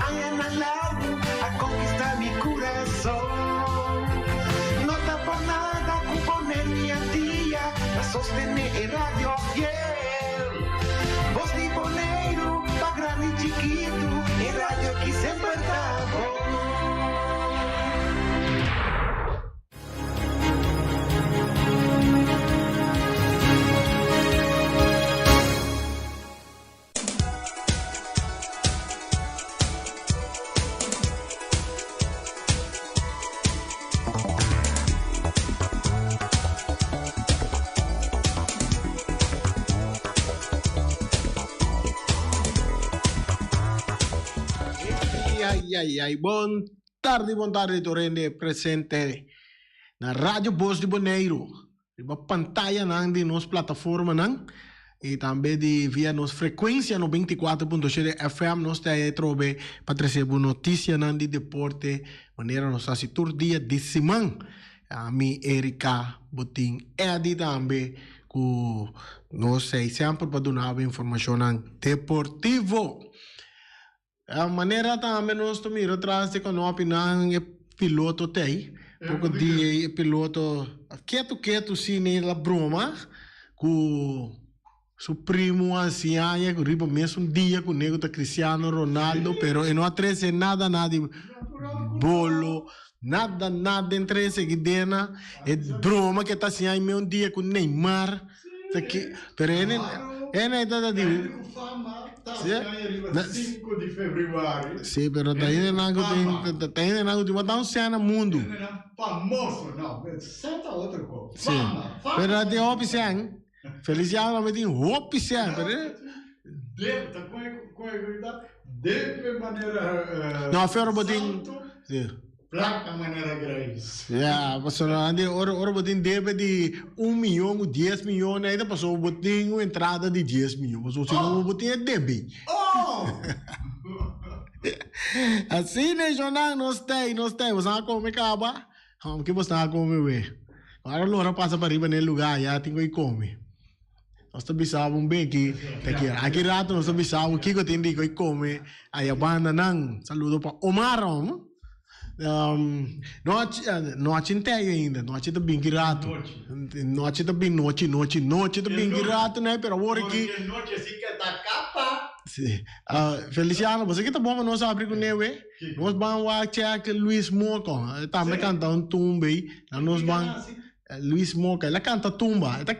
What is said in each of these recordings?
hayan al lado a conquistar mi corazón. No está por nada componer mi día a sostener el radio fiel. Voz de boneiro, pa grande e chiquito, el radio que sempre está bom. Buon tardi, torrende presente na Radio Voz de Boneiro. Riba pantalla nang di nos plataforma nang e também di via nos frequência no 24.7 FM nos te trobe para trazer notícia nang di deporte maneira nos assim tur dia de semana. A mi Erika Botin Edi também ku não sei sempre para dar informação deportivo. A maneira também nós tomamos atrás de quando opinam é piloto tem, pouco de piloto quieto sim na broma com seu primo ancião que riba mesmo dia com o nego da Cristiano Ronaldo, pero não atrese nada de bolo, nada entre esse que dena é broma que tá assim aí meu dia com Neymar, pero ele tá de 5 di febbraio. Sì, però tem algo de botar um cena no mundo. Famoso, não. Senta outra coisa. Sì, però de opção. Feliciano me tem opção, però. Deve, tá com deve maneira. Não, ferro botin. Sì. Placa maneira grande. Ja, passou ande ora botin deve de 1 milhão, 10 milhões, aí passou botin uma entrada de 10 milhões. Passou segundo botin é debe. Assim, né, jornal, nós tem. Você vai comer caba? O que você vai comer, ué? Agora, Laura passa para riba nesse lugar, já tem que comer. Nós sabemos bem aqui. Aqui rato, nós sabemos o que eu tenho que comer. Aí a banda, não. Saludo para Omar, noite inteira ainda, noite tá bem rato. Noite tá bem noite tá bem rato, né? Pero agora aqui. Noite assim que tá capa. Sim. Feliciano, você que tá bom, mas nós abrimos com ele, nós vamos achar que Luis Moca, também canta um tumba aí, nós vamos Luis Moca, ele canta tumba, ele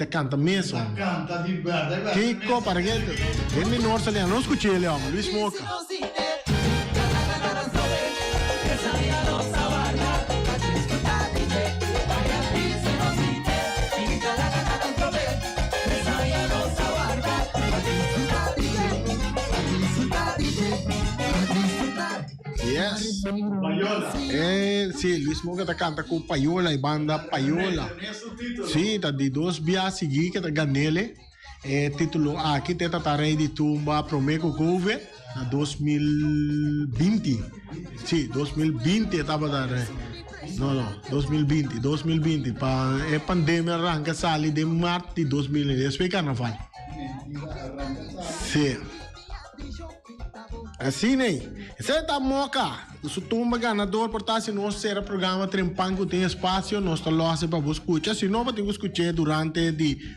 canta mesmo. Canta de verdade. Kiko, para que ele menor se não escutei ele, Luis Moca. Yes. Paiola. Sim, Luis Moca tá canta com Paiola e banda Paiola. Sim, tá de 2 dias seguidos que tá ganhando. Título aqui tenta tá rei de tumba Promeco Gouve na 2020. Sim, 2020 tava da rei. Não, 2020. A pandemia arranca sali de março de 2020. Depois carnaval. Sim. Assim, né? Você tá moca. Se tumba ganador, portanto, nós será programa Trempango tem espaço, nós tá lá para você escutar. Se não, você escutar durante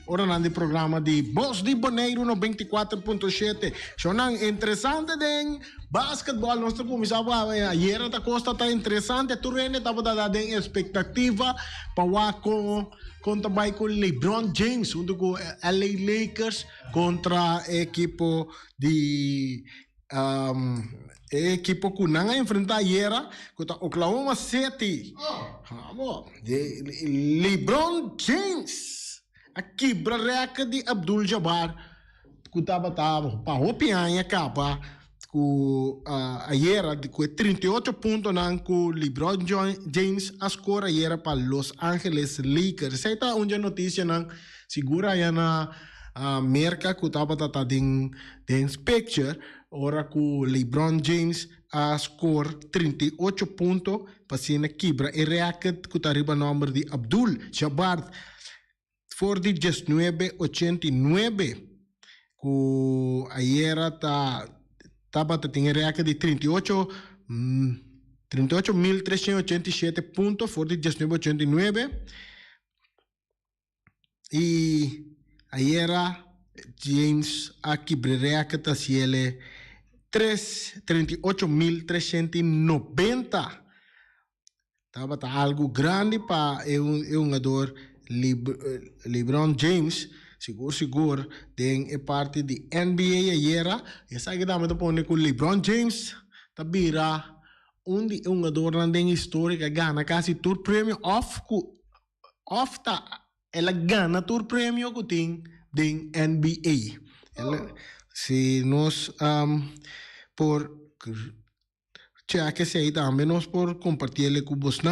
o programa de Voz de Boneiro no 24.7. Sonang interessante den basquetebol, nós começamos a era da Costa tá interessante, tu rende tava dando expectativa para contra vai com LeBron James, onde com LA Lakers contra a equipe de equipo que não enfrenta a era contra Oklahoma City. LeBron James a quebra-reca de Abdul Jabbar que tava para opiar capa com a era de 38 pontos com LeBron James a score a era para Los Angeles Lakers. Essa é uma notícia não segura aí na merca que tava den picture. Ora com LeBron James a score 38 pontos para ser na quebra e react que está arriba número de Abdul Jabbar for de 1989 que a era tá Tabata tinha reaca de 38.387 pontos, for de 1989. E aí era James aqui brereaca taciele 38.390. Tava algo grande para um jogador LeBron James, seguro, tem parte de NBA era, e sabe que dá para pôr com LeBron James, tá vira um jogador na den história que ganha quase todo prêmio off tá ela ganha todo prêmio que tem den NBA. Ela, se nós por que se aí também nós por compartilhar ele com você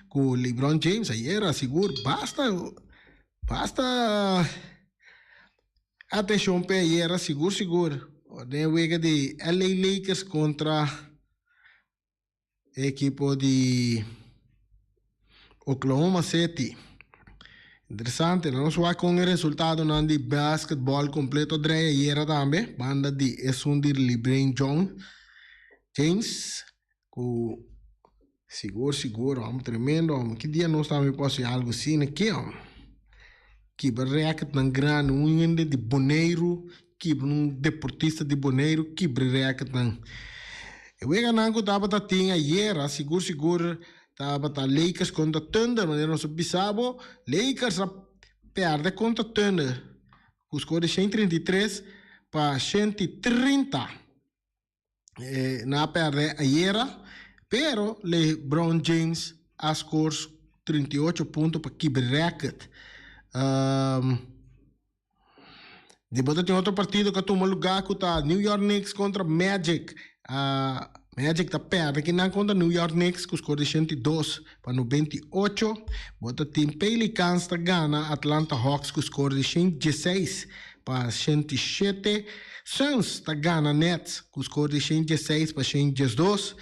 com LeBron James aí era seguro basta atenção para aí era seguro de wega de LA Lakers contra equipo de Oklahoma City. Interessante, nós vamos com o resultado de basquetebol completo de aí era também banda de de LeBron James com seguro, tremendo, que dia nós também posso algo assim aqui, que barreca tão grande, um de boneiro, que um deportista de boneiro, que barreca tão. Eu vejo que tava tinha era seguro, tava Lakers contra Thunder, mas nós bisabo, Lakers perde contra Thunder, com score de 133 para 130. Na perde era, pero LeBron James a scores 38 pontos para keep record. Depois tem outro partido que toma lugar que tá New York Knicks contra Magic. Magic tá perto aqui na conta New York Knicks com score de 102 para 98. Bota tem Pelicans tá ganha Atlanta Hawks com score de 116 para 107. Suns tá ganha Nets com score de 116 para 112.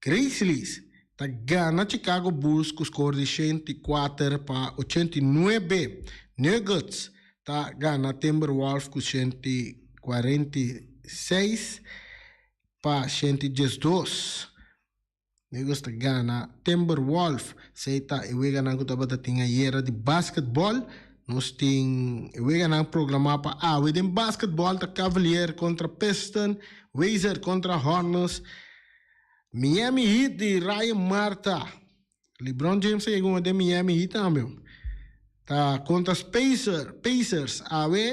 Grizzlies tá ganha Chicago Bulls com score de 104 para 89. Nuggets tá ganha Timberwolves com 146 para 112. Nuggets tá ganha Timberwolves. Sei tá eu ganha que tá tinha era de basquetebol. Nós tem eu ganha programa para within basquetebol tá Cavalier contra Pistons, Wizards contra Hornets. Miami Heat de Ryan Marta. LeBron James chegou de Miami Heat também. Tá contra Pacers,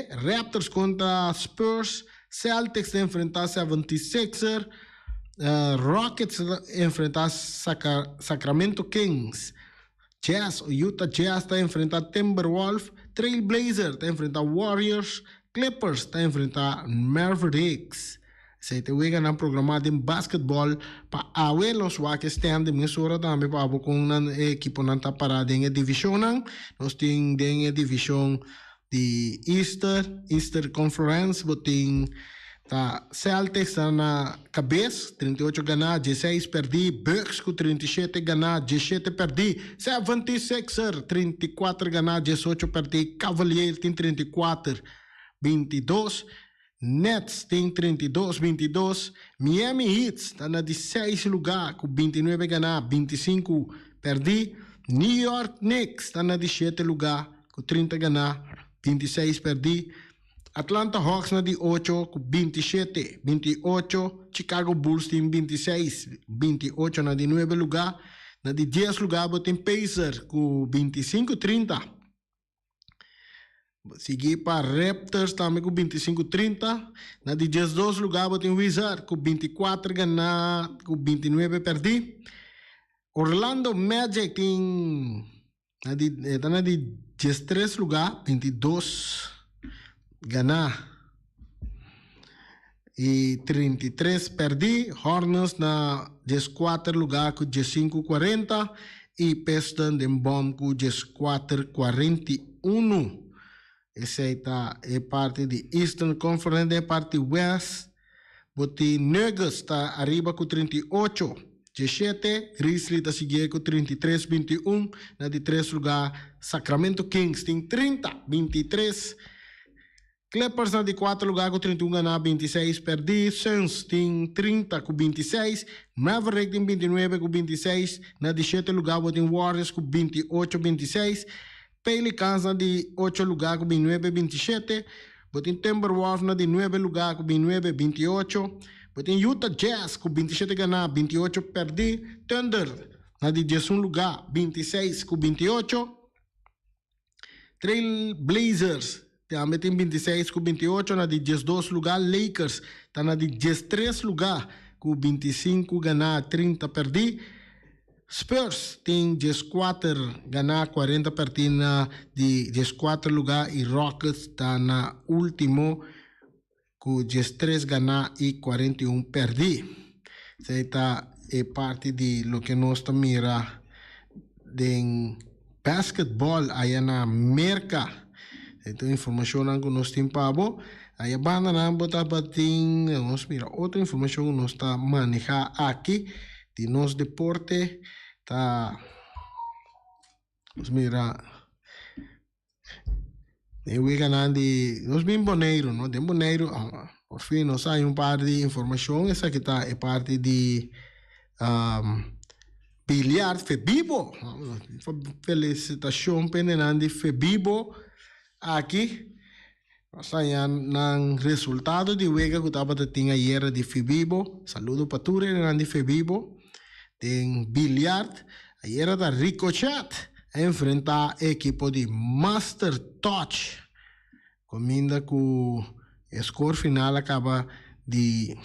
Raptors contra Spurs, Celtics enfrentar 76ers, Rockets enfrentar Sacramento Kings, Utah Jazz tá enfrentar Timberwolves, Trailblazers tá enfrentar Warriors, Clippers tá enfrentar Mavericks. Se te wega na programado em basquetebol para abuelos wa que estão de mesura também para com um equipo não tá parado em divisão não nós tem em divisão de Easter Conference botin tá Celtics tá na cabeça 38 ganhar 16 perdi Bucks com 37 ganhar 17 perdi 76er 34 ganhar 18 perdi Cavaliers tem 34 22 Nets tem 32-22. Miami Heat está na 16 lugar com 29 ganhar, 25 perdi. New York Knicks está na 17 lugar com 30 ganhar, 26 perdi. Atlanta Hawks na 8 com 27, 28. Chicago Bulls tem 26, 28 na 9 lugar. Na 10 lugar tem Pacers com 25-30. Seguir para Raptors também com 25-30. Na 12 lugar tem Wizards com 24 ganhar, com 29 perdi. Orlando Magic tem na 13 lugar, 22 ganhar e 33 perdi. Hornets na 14 lugar com 15-40 e Pistons em bom com 14-41. Essa é parte de Eastern Conference, é parte West. Boti Nuggets está arriba com 38, 17. Grizzlies está seguindo com 33, 21. Na de 3 lugar, Sacramento Kings tem 30, 23. Clippers na de 4 lugar com 31 ganhar, 26 perder. Suns tem 30 com 26. Maverick tem 29 com 26. Na de 7 lugar tem Warriors com 28-26. Pelicans na de 8 lugar com 29-27. Tem Timberwolves na de 9 lugar com 29-28. Tem Utah Jazz com 27 ganhar, 28 perder. Thunder na de 11 lugar, 26 com 28. Trail Blazers também tem 26 com 28, na de 12 lugar. Lakers está na de 13 lugar com 25 ganhar, 30 perder. Spurs tem 14 ganhar, 40 perder na de 14 lugar. E Rockets está na último com 13 ganhar e 41 perder. Esta é parte de lo que nós mira de basketball aí na América. Então, informação que nós temos para você. Aí a banda não botar batim. Nós mira outra informação que nós está manejar aqui de nosso deporte. Tá. Nós mira. Eu vou ganhar de. Nós bem boneiro, não? De boneiro. Por fim, nós sai par de informação. Essa aqui tá é parte de bilhar FEBIBO. Felicitação pendendo de FEBIBO. Aqui, nós no resultado de Wega que estava tinha ayer de FEBIBO. Saludo para tudo de FEBIBO. Tem bilhar. Ayer da Ricochet enfrentar a equipo de Master Touch. Cominda que o score final acaba de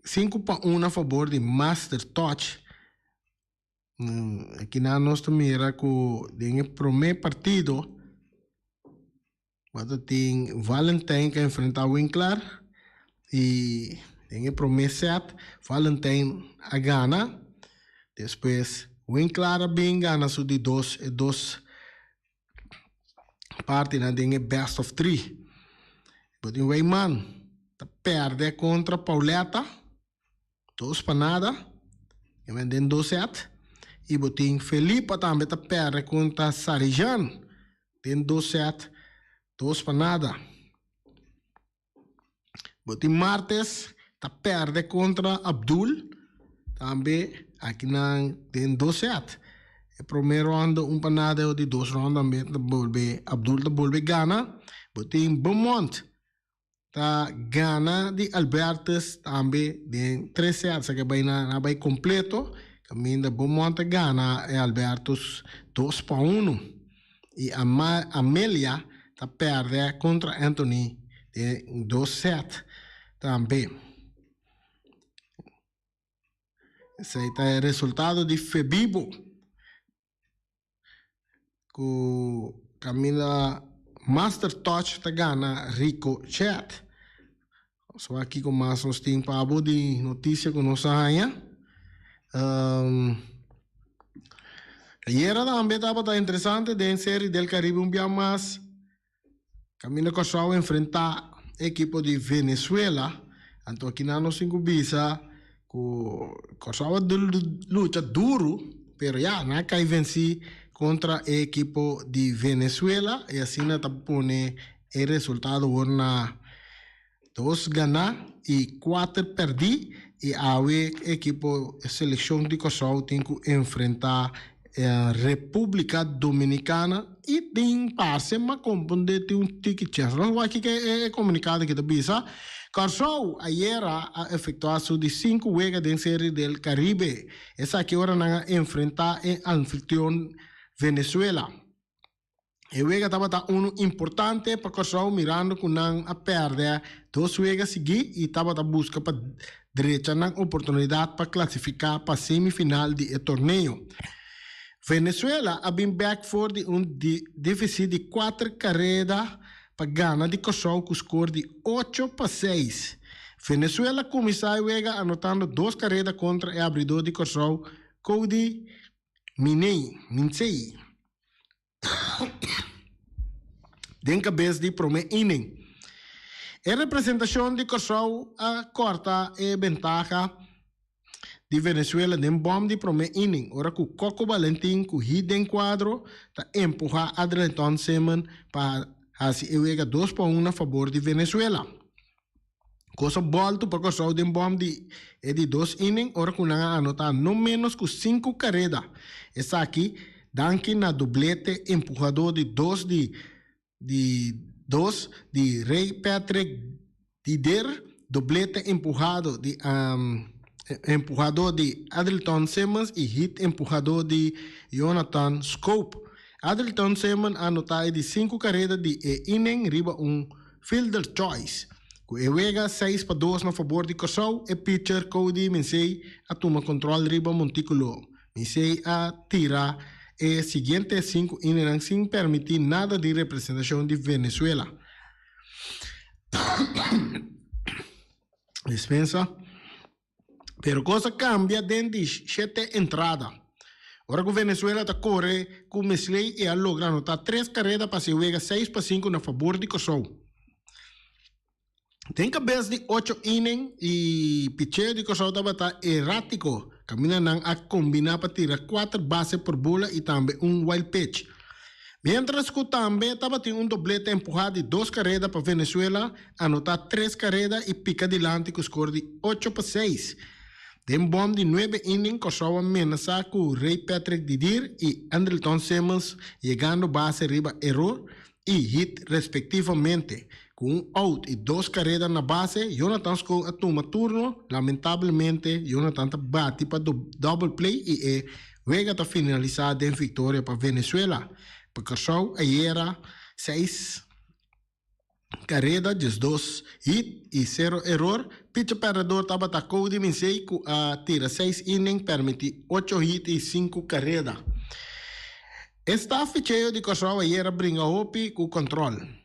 5-1 a favor de Master Touch. Aqui na nossa mira que no primeiro partido tem Valentine que enfrenta Winkler e no primeiro set Valentine a gana. Depois Winkler bem gana su de dos partes na tem best of 3. Mas o Weyman perde contra Pauleta 2 para nada e vem 2 set. E botin Felipe também perde contra Sarijan. Tem 2 set, 2 para nada. Botin Martes perde contra Abdul. Também aqui tem 2 set. O primeiro round 1 para nada e o de 2 round também Abdul volve gana. Botin Beaumont gana de Albertus também tem 3 sets que vai completo. Caminho Beaumont gana e Albertus 2 para 1. E Amelia perde contra Anthony em 2 sets também. Esse é o resultado de FEBIBO. Que Camila Master Touch gana Ricochet. Só aqui com mais uns tempos de notícia que nós saímos. Ayer também estava interessante da série del Caribe um dia mais. Camila Corral enfrentar a equipe de Venezuela. Então aqui na nossa visa, Corral luta duro, pero já não cai vencer contra a equipe de Venezuela e assim não põe o resultado na 2 ganhar e 4 perder. E a equipo seleção de Kosovo tem que enfrentar a República Dominicana e tem passe, mas compreende tem ticket. Não aqui que é comunicado que da bisa. Kosovo ayer a efetuado de 5 juegos de série del Caribe. Essa aqui hora na enfrentar a anfitrión Venezuela. E o estava importante para Kosovo mirando que não a perder 2 juegos seguidos e estava busca para direita na oportunidade para classificar para a semifinal do torneio. Venezuela ha been back for déficit de 4 carreiras para ganhar de Kosovo com score de 8-6. Venezuela começou a jogar anotando 2 carreiras contra o abridor de Kosovo, Cody Minsei. Den cabeça de primeiro inning. A representação de Kosovo corta a ventaja de Venezuela de bom de primeiro inning. Ora que o Coco Valentim, que hit em quadro, empurra Adrenton Semen para Assim, eu ega 2-1 a favor de Venezuela. Cosa volto para o de bom de 2 innings, ora que não anotar no menos que 5 carreras. Essa aqui, danke na doblete empurrador de 2 de Ray Patrick Didier, doblete empurrador de Adrilton Simmons e hit empurrador de Jonathan Scope. Adrilton Simmons anotou de 5 carreras de inning, riba fielder choice. Ewega 6-2 na favor de Cosau e pitcher Cody Minsey a toma controle riba Monticulo. Minsey a tira e siguiente 5 innings sem permitir nada de representação de Venezuela. Dispensa. Pero cosa cambia dentro de 7 entradas. Ora que Venezuela está corre com Minsey e a logra anotar 3 carreras para se Ewega 6-5 na favor de Cosau. Tem cabeça de 8 innings e pitcher de Cosau estava errático. Camina a combinar para tirar 4 bases por bola e também wild pitch. Mientras que também estava tendo doblete empurrado de 2 carreras para Venezuela, anotar 3 carreras e pica adelante com score de 8-6. Tem bom de 9 innings, Cosau amenaça com Ray Patrick Didier e Andrelton Simmons, chegando base riba error e hit respectivamente. Com out e 2 carreras na base, Jonathan Scope toma turno. Lamentavelmente, Jonathan bate para double play e Vega está finalizada em vitória para Venezuela. Porque só era 6 carreras, 2 hit e 0 error. Pitcher perdedor estava Cody Minsey a tira 6 innings, permite 8 hits e 5 carreras. Esta ficheio de Cosau era brinca hopi com controle.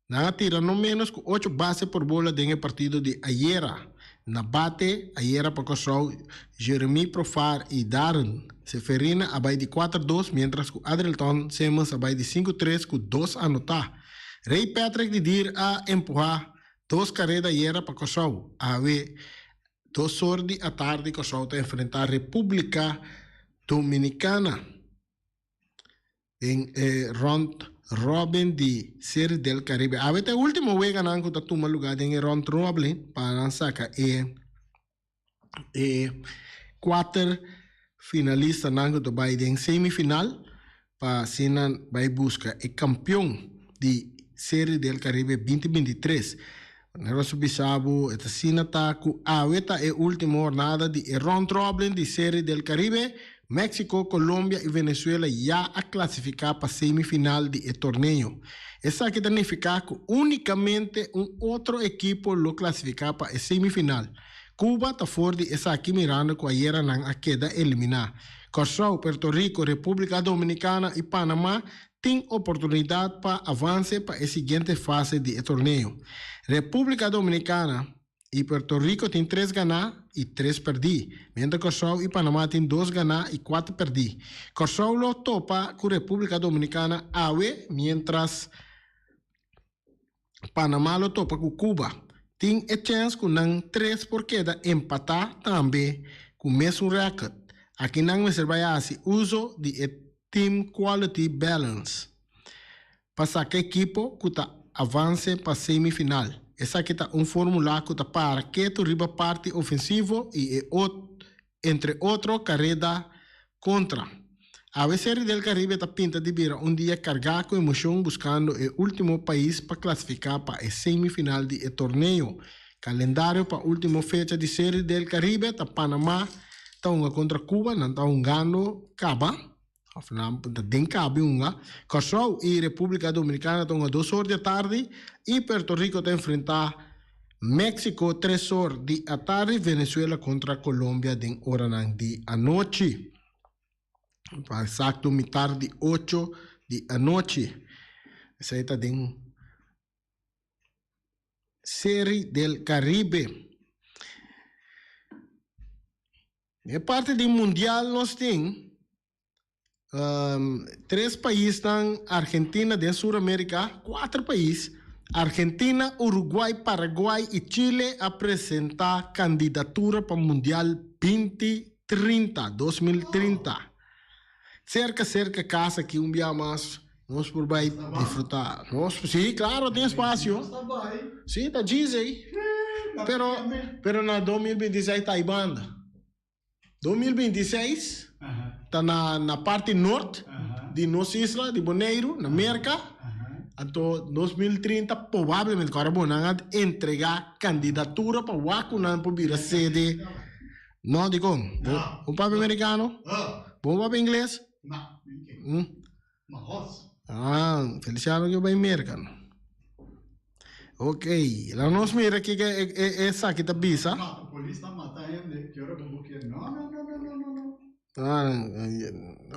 Na tira no menos que 8 bases por bola dentro do partido de Ayera. Na bate, Ayera para Cosau, Jeremy Profar e Darren Seferina abai de 4-2, mientras que Adrilton Simmons abai de 5-3 com 2 a anotar. Ray Patrick Didier a empurrar 2 carreras Ayera para Cosau. A ver, 2 horas da tarde Cosau a enfrentar a República Dominicana em round Robin de Serie del Caribe. A veces último juego ganan con toma lugar en el round Robin para sacar 4 finalistas nango to vai en semifinal para sinan vai buscar el campeón de Serie del Caribe 2023. Neroso Bisabo esta sinata ku aveta e última jornada de round Robin de Serie del Caribe. México, Colombia y Venezuela ya a clasificar para semifinal de torneo. Esa que significa que únicamente un otro equipo lo clasifica para semifinal. Cuba está fuera de esa aquí mirando que ayer a queda eliminar. Cosau, Puerto Rico, República Dominicana y Panamá tienen oportunidad para avance para la siguiente fase de torneo. República Dominicana y Puerto Rico tienen 3 ganar y 3 perdí. Mientras Cosau y Panamá tienen 2 ganar y 4 perdí. Cosau lo topa con República Dominicana AWE, mientras Panamá lo topa con Cuba. Tienen chance con 3 por queda empatar también con mesmo record. Aquí no se va a hacer uso de Team Quality Balance. Para sacar equipo que avance para semifinal. Essa aqui está formulário que está para que tu riba parte ofensivo e entre outro carrera contra. A Série del Caribe está pinta de vir dia carregado com emoção buscando o último país para classificar para a semifinal de torneio. Calendário para a última fecha de Série del Caribe está Panamá, está contra Cuba, não está ganho, acaba. Afinal, tem cabe Cosau e República Dominicana estão a 2 horas da tarde e Puerto Rico está a enfrentar México 3 horas da tarde, Venezuela contra Colômbia de hora de a noite. Exacto, mitad de 8 da noite. Essa aí está em Série del Caribe. É parte do Mundial nós temos 3 países estão Argentina de Sudamérica, 4 países Argentina, Uruguai, Paraguai e Chile apresentar candidatura para o Mundial 2030. Cerca casa que dia mais Nós por vai disfrutar. Nós, sim, claro, tem espaço. Está bem. Sim, tá dizem. Pero na 2026 tá em banda. 2026 tá na parte norte de nossa isla, de Bonaire, na América. Até 2030, provavelmente, agora vão entregar candidatura para o Wakunan para vir a sede. Não, digo, um papo americano? Bom papo inglês? Não, mas Feliciano que eu bem americano. Ok, lá nós mira aqui que é essa aqui tá bisa. não, a polícia está matando ele. Que hora que eu vou querer? Não.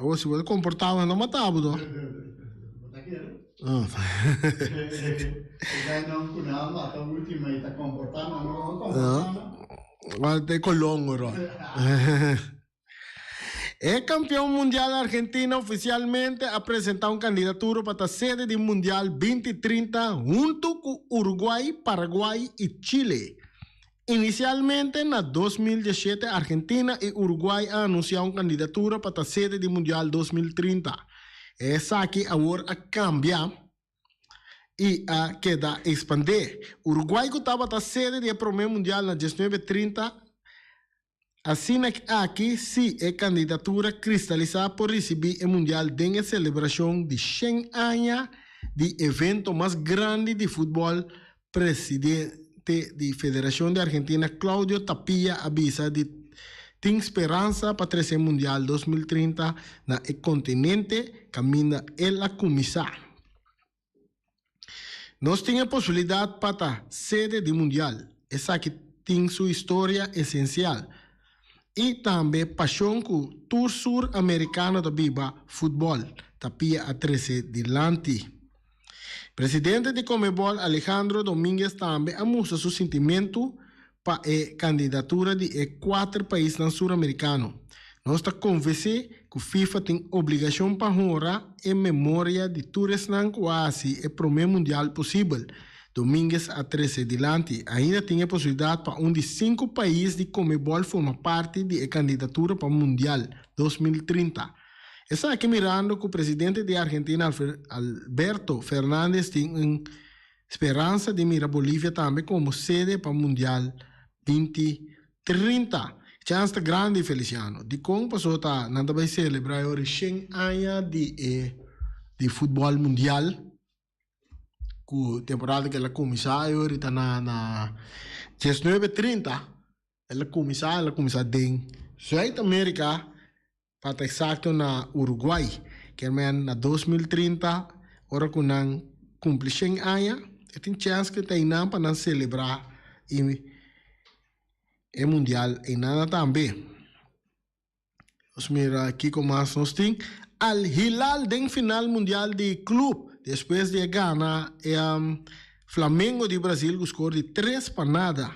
Ou se você comportava, não matava, não? Está querendo? Já não mata a última e está comportando, não comportando. Agora tem colongo, não? É campeão mundial argentino oficialmente apresentar uma candidatura para a sede do Mundial 2030 junto com Uruguai, Paraguai e Chile. Inicialmente, na 2017, Argentina e Uruguai anunciaram candidatura para a sede do Mundial 2030. Essa aqui agora cambia e queda expandir. Uruguai que estava a sede do primeiro Mundial na 1930. Assim aqui, sim, é candidatura cristalizada por receber o Mundial de celebração de 100 anos de evento mais grande de futebol. Presidente da Federação de Argentina, Claudio Tapia, avisa de tem esperança para trazer o Mundial 2030 no continente, caminha ela começar. Nós temos a possibilidade para a sede do Mundial. Essa aqui tem sua história essencial. E também paixão com o Tour Sul-Americano da Biba Futebol, Tapia a 13 delante. Presidente de Comebol, Alejandro Domínguez, também amusa seu sentimento para a candidatura de 4 países no Sul-Americano. Nós estamos convencidos que o FIFA tem obrigação para honrar em memória de todos que quase o primeiro mundial possível. Domínguez a 13 delante. Ainda tem a possibilidade para um de 5 países de Comebol formar parte da candidatura para o Mundial 2030. Essa aqui mirando que o presidente da Argentina, Alberto Fernández, tem esperança de mirar Bolívia também como sede para o Mundial 2030. Chance grande, Feliciano. De como passou tá, nada vai celebrar o 100 anos de futebol mundial. Com temporada que ela começar está na 19:30 ela começar em Sul América para estar exato na Uruguai que é na 2030 hora que não cumpre 100 anos tem chance que tem para não celebrar o mundial e nada também. Vamos mirar aqui como nós temos Al Hilal den final mundial de clube. Depois de ganhar, Flamengo de Brasil score de 3-0.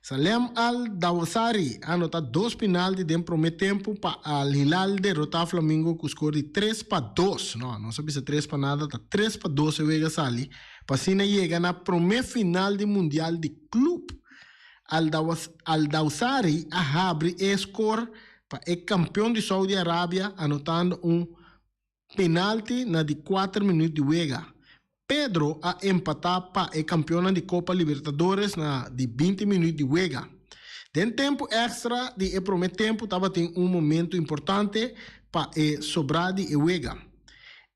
Salem Al-Dawsari anota 2 penaltis de primeiro tempo para Al Hilal derrotar Flamengo com score de 3-2. Não sabe se 3-0, está 3-2 e vega sali. Passina chega na primeira final de mundial de clube. Al-Dawsari abre e score para o campeão de Saudi Arábia anotando penalti na de 4 minutos de vega. Pedro a empatar para a campeona de Copa Libertadores na de 20 minutos de vega. Tem tempo extra de primeiro tempo estava tendo momento importante para sobrar de vega.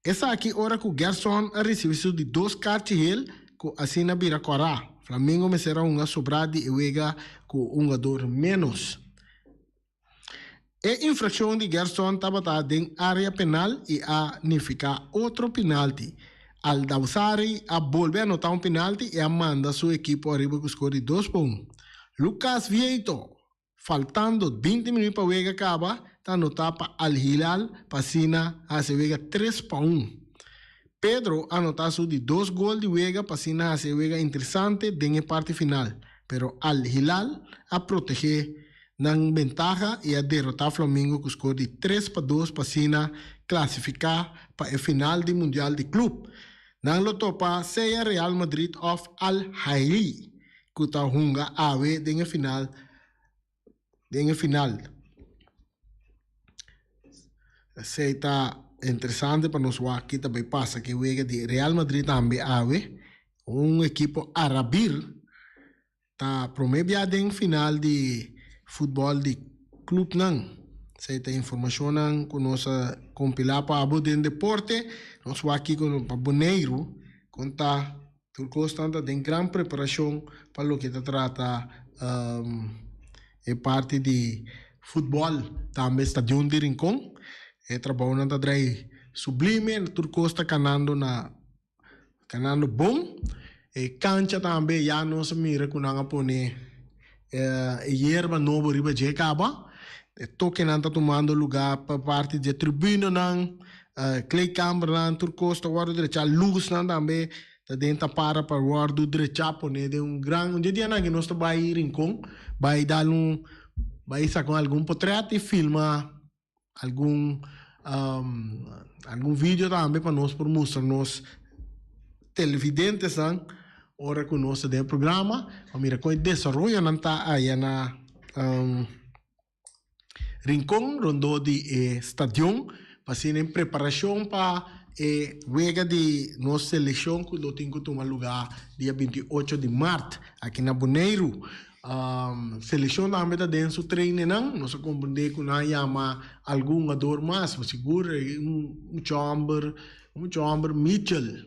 Essa aqui hora que o Gerson recebeu de 2 cartas com assim na Biracorá. Flamengo me será uma sobrada de vega com um jogador menos. A infração de Gerson estava em área penal e a nificar outro penalti. Al-Dawsari a volver a anotar um penalti e a manda sua equipe arriba com o score de 2-1. Lucas Vieito, faltando 20 minutos para o Vega acaba, está anotado para Al-Hilal, para Sina, a se Vega 3-1. Pedro anotou de 2 gols de Vega, para Sina, a se Vega interessante na parte final. Pero Al-Hilal a proteger na ventaja e a derrotar Flamengo com score de 3-2 para Sina classificar para a final do Mundial de Clube. Nang loto pa seja Real Madrid of Al-Ahly que está hunga ave na final. Aceita interessante para nós aqui também passa que o de Real Madrid também ave equipo Arabir tá promebiado em final de futebol de clube não. Se tem informação não que nós compilar para abo de deporte, nós aqui com para Boneiro conta tudo constante tem grande preparação para o que se trata é parte de futebol também estádio de Rincón trabalhando na trai sublime tudo costa canando bom e cancha também já não se mira com nada pone hierba novo riba de caba toque não está tomando lugar para parte de tribuna não clay camera não tudo costa guarda direita luz não também tá dentro para guarda direita pone de grande dia não que nós está vai Rincón vai dar vai sacar algum portrait e filmar algum vídeo também para nós por mostrar nos televidentes ora que nós do programa mira com o desenvolvimento não está aí na Rincón rondo de estádio para ser em preparação para wega de nossa seleção que do tem que tomar lugar dia 28 de março aqui na Boneiro. Seleção também está dentro do treino não se compreende que não chama algum jogador mais seguro chamber Mitchell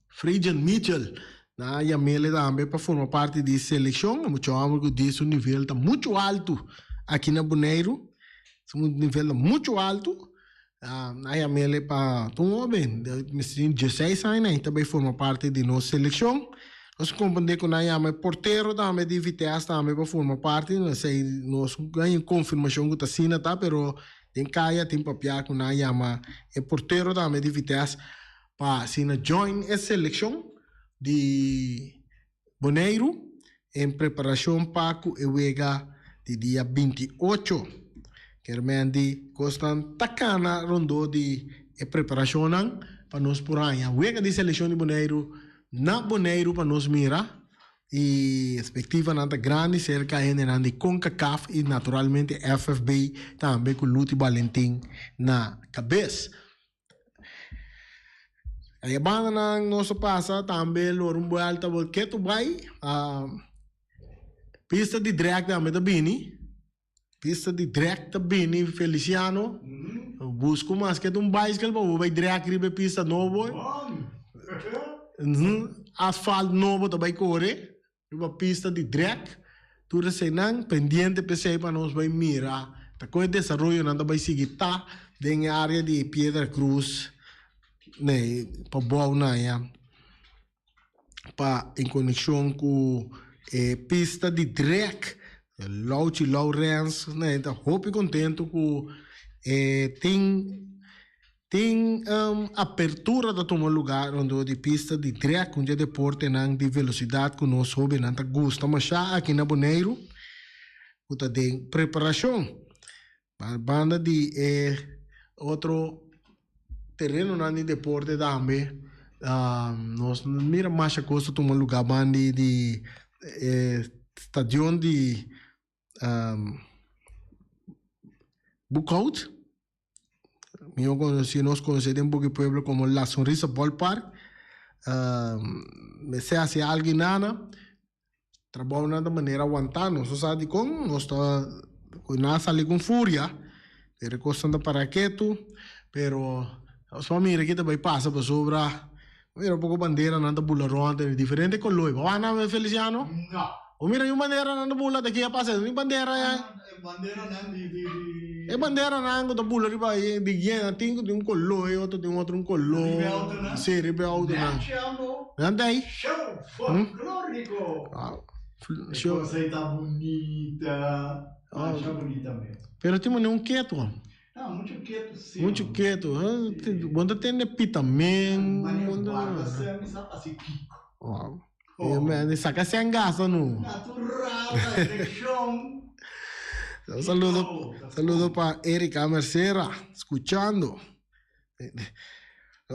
Friedjan Mitchell na ele também para formar parte da seleção chamber que diz o nível está muito alto aqui na Boneiro um nível muito alto na ele para tomar bem 16 anos também forma parte de nossa seleção. Nós compreendemos que nós chamamos porteiro também de Vitesse também para formar parte. Nós ganhamos confirmação que está sendo, tá? Pero tem caia, tem papel que nós chamamos porteiro também de Vitesse para join a seleção de Boneiro em preparação para o Wega de dia 28. Querendo constant tacana rondo de preparação para nós por aí. O Wega de seleção de Boneiro na Boneiro para nos mirar e perspectiva nada grande cerca de CONCACAF e naturalmente FFB também com Luti Valentim na cabeça. Aí a banda na nossa passa também o rumbo alta porque tu vai pista de drag também da Bini pista de drag da Bini Feliciano busco mais que um bicycle para vai drag ribe pista novo asfalto novo também corre uma pista de drag tudo senang pendiente PC para nós vai mirar tá com o desenvolvimento não vai seguir tá dentro área de Piedra Cruz né para boa naia para em conexão com pista de drag Lauchi Lawrence né tá hope contento com tem apertura da tomar lugar onde de pista de drag onde deporte não de velocidade que nós soube não tá gosta mas já aqui na Boneiro puta de preparação a banda de outro terreno não de deporte também nós mira mais a coisa tomar lugar banda de estádio de Bucaut. Nós conhecemos um pouco o pueblo como La Sonrisa Ballpark. Se hace alguém nada, trabalha de maneira aguentar. Nós sabe como nós está sair com fúria, recostando para quieto, pero a família aqui também passa para sobra. Mira um pouco bandeira nada bularão, tem diferente color. Vai na Feliciano? Não. O mira yung bandeira nanda bula daqui a passa, yung bandeira Bandeira não de é bandeira não da bula riba de guia tem um color outro tem outro um color sim riba outro não nanda aí show folclórico show tá bonita acha bonita mesmo pero tem um quieto não muito quieto sim muito quieto quando tem pita men quando você sabe assim wow saca sem gás não natural eleição saludo para Erika Mercera escuchando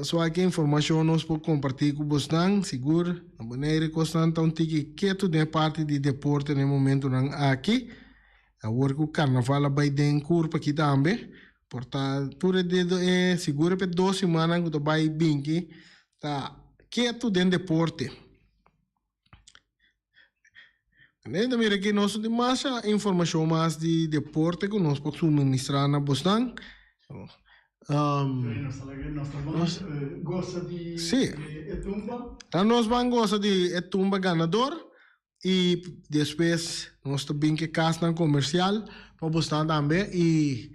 só aqui informação nós podemos compartilhar com vocês seguro a maneira constante um tique quieto de parte de deporte no momento aqui agora que o carnaval vai ter curva aqui também Portanto, pure de seguro per 2 semanas que tu vai binki, tá quieto dentro de deporte. Ainda mira que nós temos mais informação mais de deporte que nós podemos suministrar na Boston. Gosta de Sim. Etumba? Então nós vamos gostar de Etumba ganador e depois nós também que casa comercial para Boston também e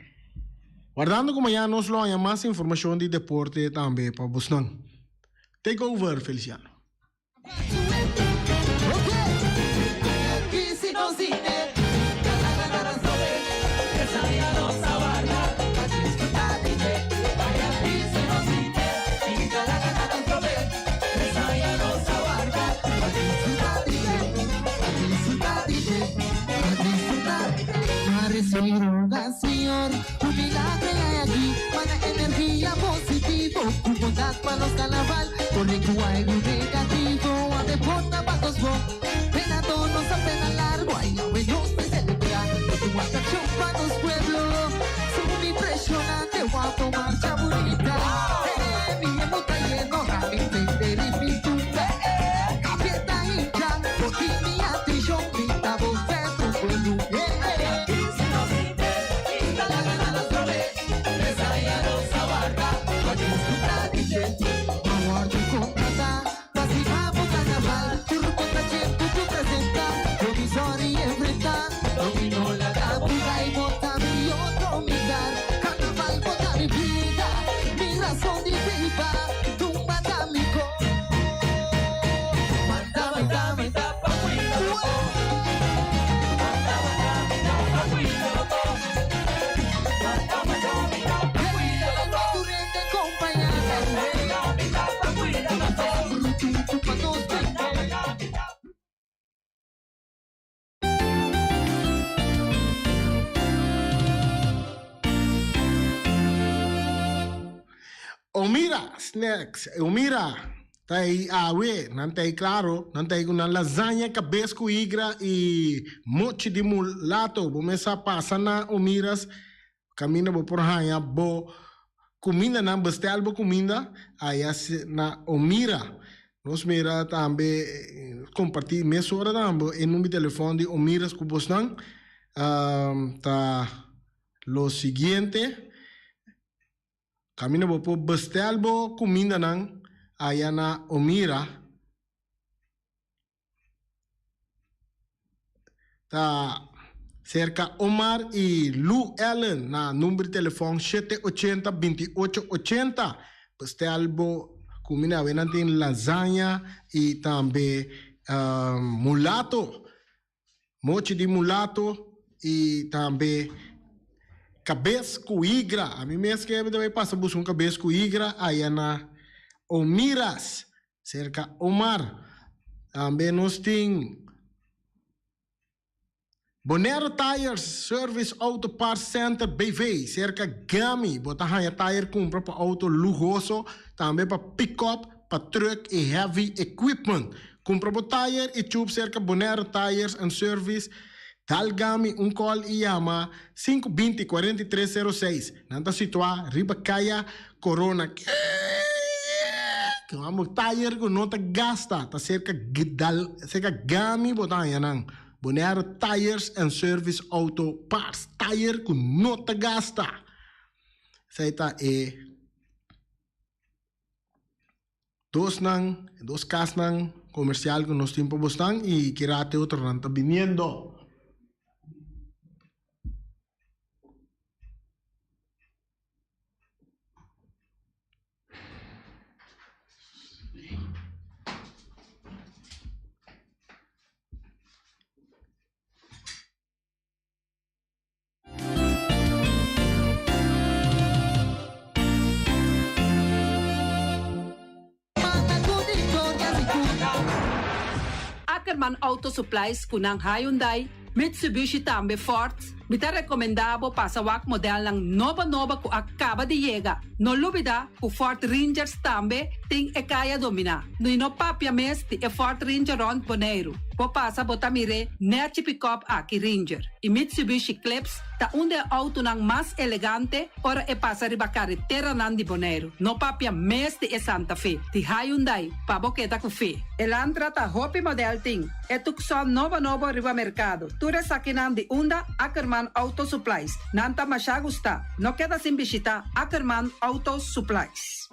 guardando como já nós lá mais informação de deporte também para Boston. Take over, Feliciano. Señor, un milagre hay aquí, para energía positiva, juntas para los carnaval, por el cual negativo, a deporta para los bons, pena todos a pena largo, hay la menos de celebrar, tu atracción para los pueblos, son impresionante, guapo, marcha bonita, mi emo está lleno, realmente de mi tumba, capieta hincha, por ti mi atrición, grita voz de tu pueblo, Omira snacks, Omira, tá aí não tá aí claro, não tá aí com lasanha, cabeça com igra e mochi de mulato, vamos a passar na Omiras, caminha por aí, bo comida na bestel bo comida, aí na Omira, nós mira também compartilhar minha hora também, em número de telefone de Omiras com Boston, tá lo siguiente. Camina po bestelbo comida nang ayana Omira. Ta cerca Omar e Lou Ellen na número de telefone 780-2880. Bestelbo comida venantin lasanha e também mulato. Mochi de mulato e também cabeça com igra, a mim mesmo que vai passar buscar cabeça com igra, aí na Omiras, cerca Omar, também nós temos Bonero Tires Service Auto Parts Center BV, cerca Gami, botar aí tire compra para auto luxuoso, também para pick-up, para truck e heavy equipment, compra para tire e tube cerca Bonero Tires and Service. Talgami call e chama 520-4306. Nanta situar Ribacaya Corona. Que vamos tire que não te gasta. Tá cerca Gami botanha nang. Bonero Tires and Service Auto Parts. Tire que não te gasta. Saita dos cas nang comercial que nos tiempo bostan y kirate otro nanta viniendo. Ackerman Auto Supplies kunang Hyundai, Mitsubishi tambe Ford, Bita recomendabo pasawak model ng nova ku acaba de llegar. No lubida ku Ford Rangers tambe ting e kaya domina. No ino papia mes ti e Ford Ranger Ron Bonaire. Po pasa botamire Nerchi Pickup aki Ranger. I Mitsubishi Eclipse ta unde auto nang mas elegante ora e pasa riba carretera nan di Bonaire. No papia mes ti e Santa Fe. Ti Hyundai pa boketa ku fe. Elantra ta hopi model ting. E tukson nova riba mercado. Ture sakinan di unda Ackerman Auto Supplies. Nanta masya gusta. No queda sin bisita Ackerman Auto Supplies.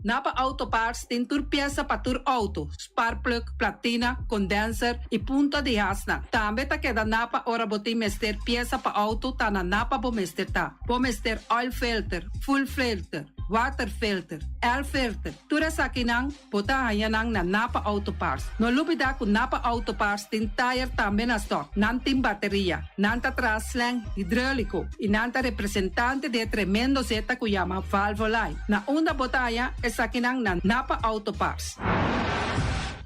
Napa Auto Parts tin tur pieza pa tur auto, spark plug, platina, condenser e punta de hasna. Tambe ta queda napa ora boti mester pieza pa auto ta na napa bo mester ta. Bo mester oil filter, full filter, water filter, air filter. Tura sa kinang bota hayanang na napa Auto Parts. No lubida ku napa Auto Parts tin tire tambe na stock. Nantin bateria, nanta traslang hidráulico e nanta representante de tremendo zeta ku llama Valvoline. Na unda botaya sa kinang na napa Auto Parts.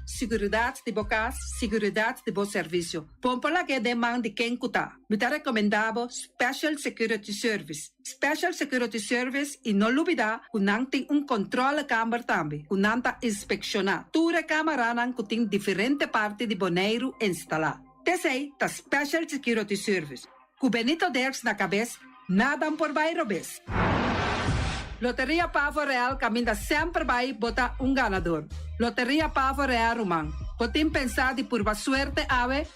Seguridad de bocas, seguridad de bo servicio. Pompola que demanda de quem kuta. Bita recomendabo Special Security Service. Special Security Service e no lubida kunang ting controle camber tambi. Kunanta inspecciona. Ture cameranan kuting diferente parte de Bonaire instalar. Tesei ta Special Security Service. Kubenito ders na cabeça, nadam por bairro bes. Loteria Pavo Real caminha sempre vai botar ganador. Loteria Pavo Real Rumang. Potim pensar de por suerte ave,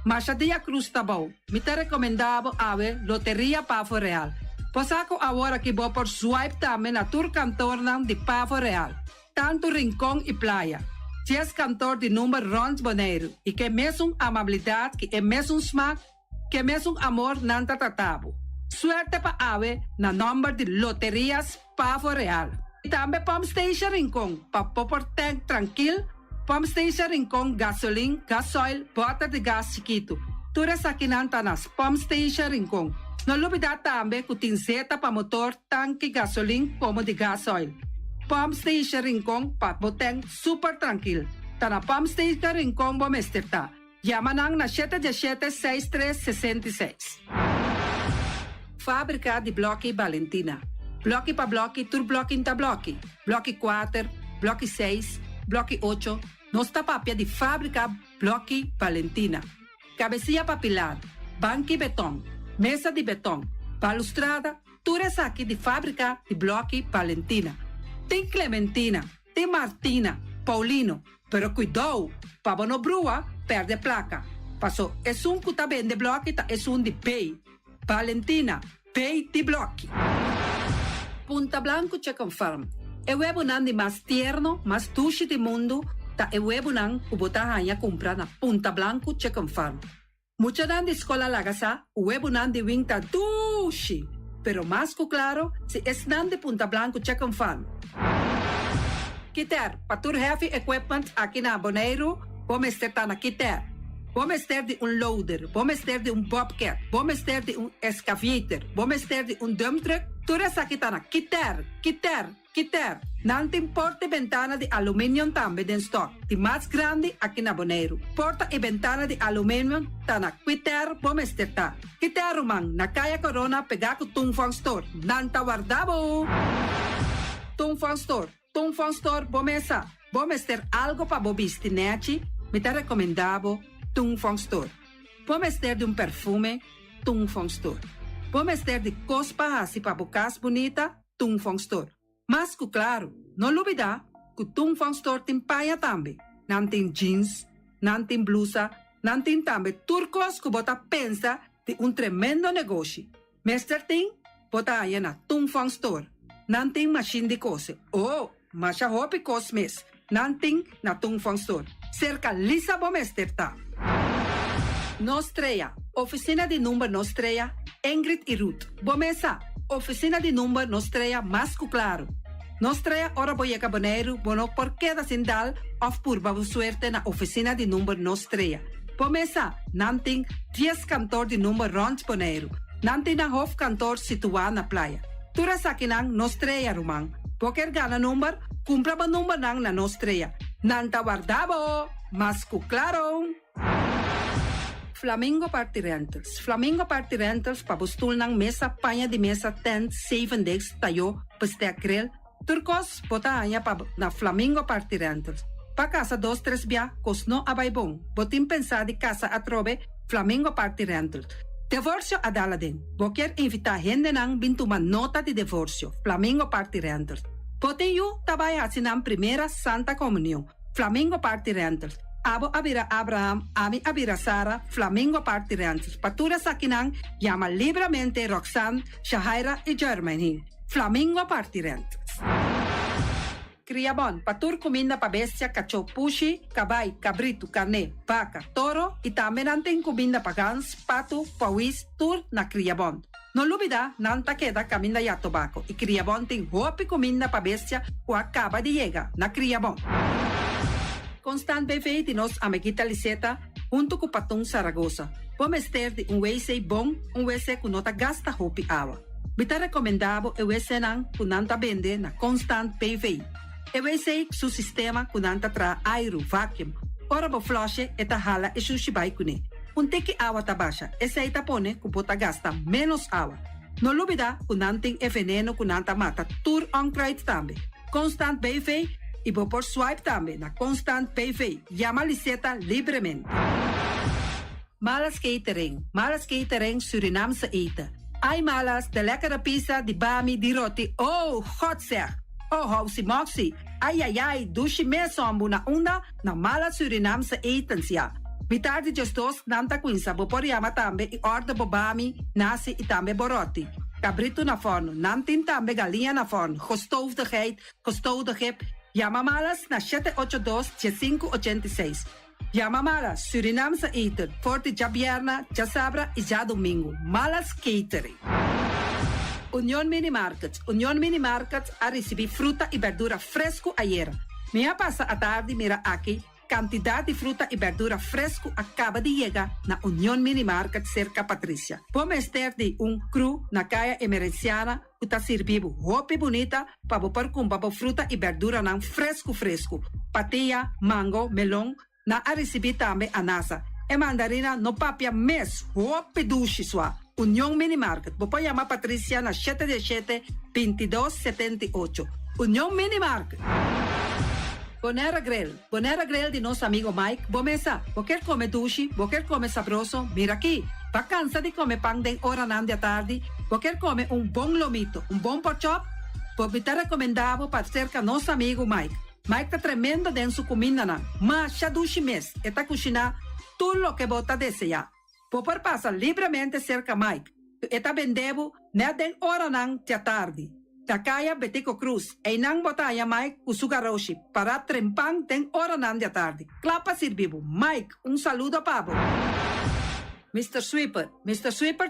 mas a dia cruz tá bom. Me te recomendavo ave Loteria Pavo Real. Posaco agora que vou por swipe também na tour cantor de Pavo Real. Tanto Rincón e Playa. 10 cantor de número Rons Bonaire. E que mesmo amabilidade, que é mesmo smack, que mesmo amor nanta tratavo. Suerte pa ave na number de Loterias Pavo Real. E também Pump Station Rincón, pa popor tank tranquil, Pump Station Rincón gasolina, gasoil, butter de gas chiquito. Tura sa kinanta nas Pump Station Rincón. No lubida também ku tinzeta pa motor, tanque gasolina como de gasoil. Pump Station Rincón pa boteng super tranquil. Ta na Pump Station Rincón bo mesterta. Yamanang na 717-6366. Fábrica de Blochi Valentina. Blochi pa blochi, tur blochi ta blochi. Blochi 4, blochi 6, blochi 8. Nosta papia de fábrica Blochi Valentina. Cabecilla papilar, banqui betão, mesa de betão, balustrada, turas aqui de fábrica de Blochi Valentina. Tem Clementina, tem Martina, Paulino, pero cuidado, para não brua, perde placa. Passou, é que tá bem de blochi, é de pay. Valentina, pay de blochi. Punta Blanco Chicken Farm. É o webunan de mais tierno, mais duche do mundo, ta é o webunan que botahanha comprar na Punta Blanco Chicken Farm. Mucha dan de escola lagasa, o webunan de winta duche, pero mais que claro, se es nan de Punta Blanco Chicken Farm. Kiter, patur heavy equipment aqui na Bonaire, vamos estar na Kiter. Vamos ter de loader, vamos ter de bobcat, vamos ter de excavator, vamos ter de dump truck. Tudo isso aqui está na Kiter. Não tem porta e ventana de alumínio também em stock. De mais grande aqui na Bonaire. Porta e ventana de alumínio está na Kiter, vamos ter tá. Kiter, Romang, na Kaya Corona, pegar com Tungfang Store. Não tá guardado. Tungfang Store, vamos ter algo para bobiste, né? Me tá recomendado. Tungfang Store. Vamos ter de perfume, Tungfang Store. Vamos ter de cospa assim para bocas bonita, Tungfang Store. Mas, claro, não olvidar que Tungfang Store tem paia também. Não tem jeans, não tem blusa, não tem também turcos que bota pensa de tremendo negócio. Mester tem, bota aí na Tungfang Store. Não tem machine de coser. Oh, mas a roupa cosmes. Não tem na Tungfang Store. Cerca lisa bomester tá. Nostreia, oficina de número Nostreia, Ingrid e Ruth. Bomesa, oficina de número Nostreia, mais claro. Nostreia, ora boieca Bonaire, bono por queda sindal, of purba suerte na oficina de número Nostreia. Bomesa, nanting 10 cantor de número Rons Bonaire. Nanting na hof cantor situado na playa. Tura sakinang Nostreia, Rumang. Poker gana número, cumpra ba número nang na Nostreia. Nanta guardabo, mas claro. Flamingo Party Rentals. Flamingo Party Rentals pabustul ng mesa, panya di mesa, tent, 7 days, tayo, pastek grill. Turcos, bota anya pa na Flamingo Party Rentals. Pa casa 2-3 bia, kosno abay bong. Botin pensa di casa atrobe, Flamingo Party Rentals. Divorcio adala din. Boker invita hende nang bintuman nota di divorcio, Flamingo Party Rentals. Botin yu tabay asinang primera Santa Comunión, Flamingo Party Rentals. Abo abira Abraham, ami abira Sara, Flamingo Party Rentals. Patura sa kinang, llama libremente Roxanne, Shahaira y Germany. Flamingo Party Rentals. Criabon, patur comida pa bestia, cacho, pushi, cabay, cabrito, carne, vaca, toro, y también anten comida pa gans, pato, pawis, tur na criabon. No lubida, nanta queda camina ya tobacco, y criabon ting hopi comida pa bestia, o acaba de llega, na criabon. Constant BV de nos amiguita Liseta, junto com Patung Zaragoza. Vamos ter de WC bom, WC que nota gasta hopi awa. Bita recomendado o WC nang kunanta bende na Constant BV. O WC su sistema kunanta tra aero vacuum. Ora bo flushe eta hala e sushibai kune. Teki awa tabasha, esa ita pone kupota gasta menos awa. No lubida kunanting e veneno kunanta mata tur on krait tambe. Constant BV e vou por swipe também na Constant PV. Llama Liseta livremente. Malas catering Surinamse eten. Ai malas, de lekkere pizza, di bami, di roti. Oh, god zeg. Oh, housie moxie. Ai, dushi me sombu na unda na malas Surinamse etens ja. Mitardi gestos nanta quinsa, bo por llama tambe e orda bo bami, nasi e tambe boroti. Cabrito na forno, nantin tambe galinha na forno. Gestoofde geit, gestoofde gip. Llama malas na 782-7586. Llama malas, Surinamse eten, forte já bierna, já sabra e já domingo. Malas catering. Union Mini Market a recebi fruta e verdura fresco ayer. Minha passa a tarde mira aqui, quantidade de fruta e verdura fresco acaba de chegar na Union Mini Market cerca Patrícia. Vamos ter de cru na caia emergenciana que está servindo roupa bonita para pôr com fruta e verdura não fresco. Patia, mango, melão, na a receber também anasa. E mandarina no papia mes, roupa duche sua. Union Mini Market. Vou chamar Patrícia na 717-2278. Union Mini Market. Bonera Grill de nosso amigo Mike. Bomesa, vou quer comer duche, vou quer comer sabroso. Mira aqui, va cansa de comer pão de hora da tarde, vou quer comer bom lomito, bom pork chop. Vou me recomendado para cerca nosso amigo Mike. Mike tá tremendo dentro sua comida na, mas já duche mes, eta cozinhar tudo o que bota desejar. Vou passar livremente cerca Mike. Eta vendebo na den hora da tarde. Takaya Betico Cruz, e nang botaya Mike Usugaroshi para trempang den hora da tarde. Clapa sirvivo. Mike, saludo pabo. Mr. Sweeper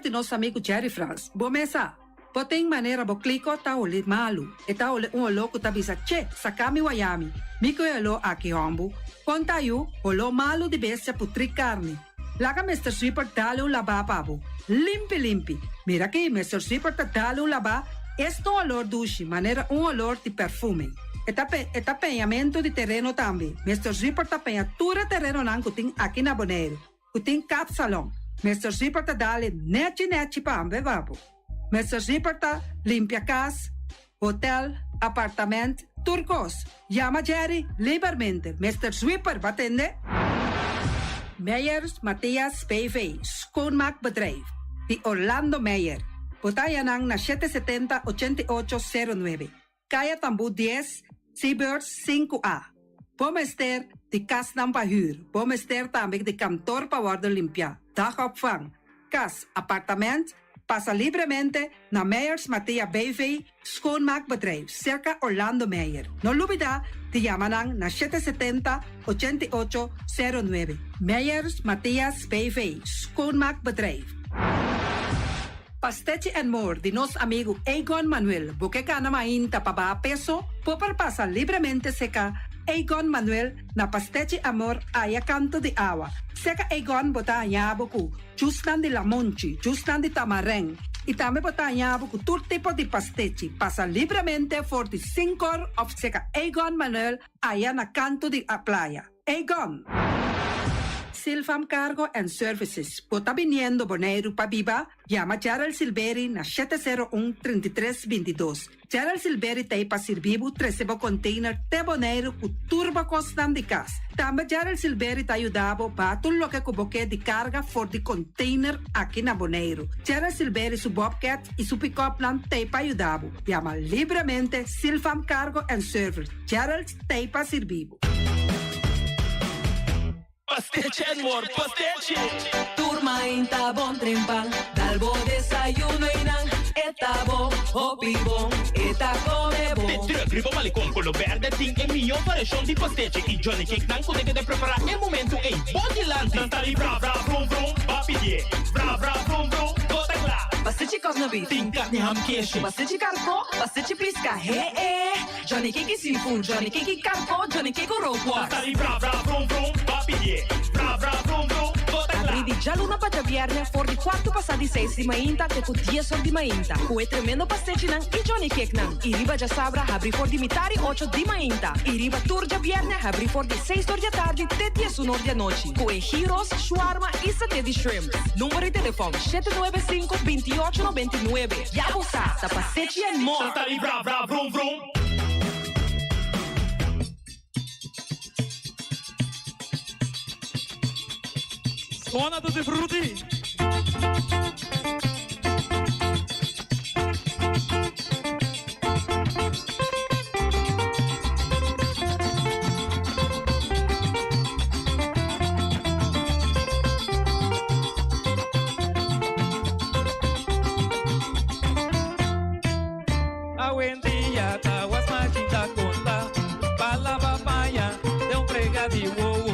de nosso amigo Jerry France. Bomesa, poteng maneira bo kliko ta ole malu. Eta ole louco tabisa che, sakami wayami. Miko elo aki hombu. Conta yu, olo malu di bestia putri carne. Laga Mr. Sweeper dale laba pabo. Limpi. Mira aqui, Mr. Sweeper ta dale laba. Este olor duche, maneira olor de perfume. Eta penhamento de terreno também. Mr. Zipper ta penhatura terreno nan kuting aqui na Bonaire. Kuting cap salão. Mr. Zipper ta dale neti pa ambe vapo. Mr. Zipper ta limpia casa, hotel, apartamento, turcos. Llama Jerry libermente. Mr. Zipper batende. Meijers Matthias PV, schoonmaakbedrijf. De Orlando Meijer. Botayanang na 770-8809. Kaya Tambu 10, Seabirds 5A. Bomester de kas ng pahuur. Bomester também de kantoor pa worden limpia. Dagopvang. Kas, appartement. Passa livremente na Meijers Mattia BV schoonmaakbedrijf. Circa Orlando Meijer. No lubida, te yamanang na 770-8809. Meijers Matthias BV schoonmaakbedrijf. Pastete and More de nosso amigo Egon Manuel. Porque kana mainta pa ba peso, popar pasa livremente seca Egon Manuel na Pastete Amor aya canto de agua. Seca Egon bota anyaboku, justan de lamonchi, justan de tamareng. E também bota anyaboku todo tipo de pastete. Pasa livremente for the 5 of seca Egon Manuel aya na canto de a playa. Egon. Silfam Cargo and Services. Pota viniendo Bonaire pa Biba, llama Gerald Silveri na 701-3322. Gerald Silveri tay pa sirbibu 13 container te Bonaire ku turba costam de cas. Tamba Gerald Silveri ta ayudabo pa tullo que kuboke di carga for di container aqui na Bonaire. Gerald Silveri su Bobcat e su pick-up plan tay pa ayudabo. Llama libremente Silfam Cargo and Service. Gerald tay pa sirbibu. Pastiche, amor, pastiche. Turma inta bon trimpal, dalbo desayuno inang, eta bo, hopi bon, eta come bon. Tira gribo malicom con lo verde, ting e mio variação di pastiche. E Johnny Cake não consegue de preparar em momento em Bodyland. Santa li bra bra vrum vrum, papi die, bra bra vrum vrum, gota glá. Pastiche cosna beef, Ting carne ham queijo. pastiche carpo, pastiche pisca, Johnny Cake seafood, Johnny Cake carpo, Johnny Cake ropo. Santa li bra bra vrum vrum, papi die, bra bra vrum vrum, gota glá. Apridi già l'una paggia vierne, for di quarto passati 6 di mainta, te cu 10 ore di mainta. Cu e tremendo pastiche nan, e Johnny Cake nan. I riba già sabra, abri for di mitari 8 di mainta. I riba turgia vierne, abri for di 6 ore di tardi, te 10 ore di noci. Cu e gyros, shawarma e satè di shrimp. Numero di telefono 795-2899. Ya bossa, da pastiche and more. Santa li bra bra vrum vrum. Suona tutti frutti. A Wendia tawas machinta conta, bala papaya, de un prega de wowo,